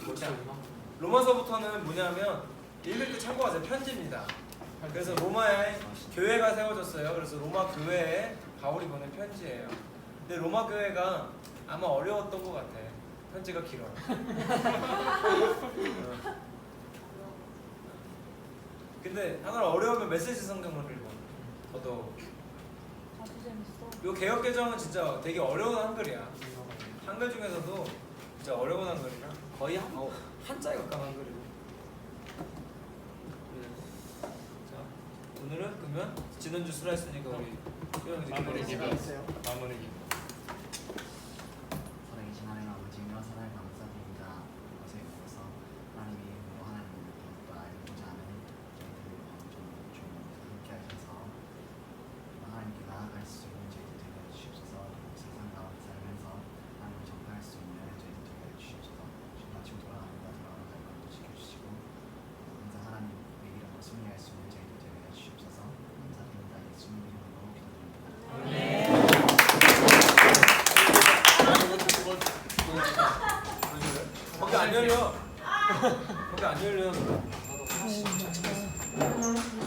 벌써 자, 이만큼 로마서부터는 뭐냐면 읽을 때 참고하세요. 편지입니다. 그래서 로마에 교회가 세워졌어요. 그래서 로마 교회에 바울이 보낸 편지예요. 근데 로마 교회가 아마 어려웠던 것 같아. 편지가 길어. 근데 하나 어려우면 메시지 성경을 읽어. 저도 아주 재밌어. 요 개혁 개정은 진짜 되게 어려운 한글이야. 한글 중에서도 진짜 어려운 한글이라 거의 한자에 가까운 한글이고. 자 오늘은 그러면 지난주 수라 했으니까 우리 마무리 기도. 있어요. 마무리 기도.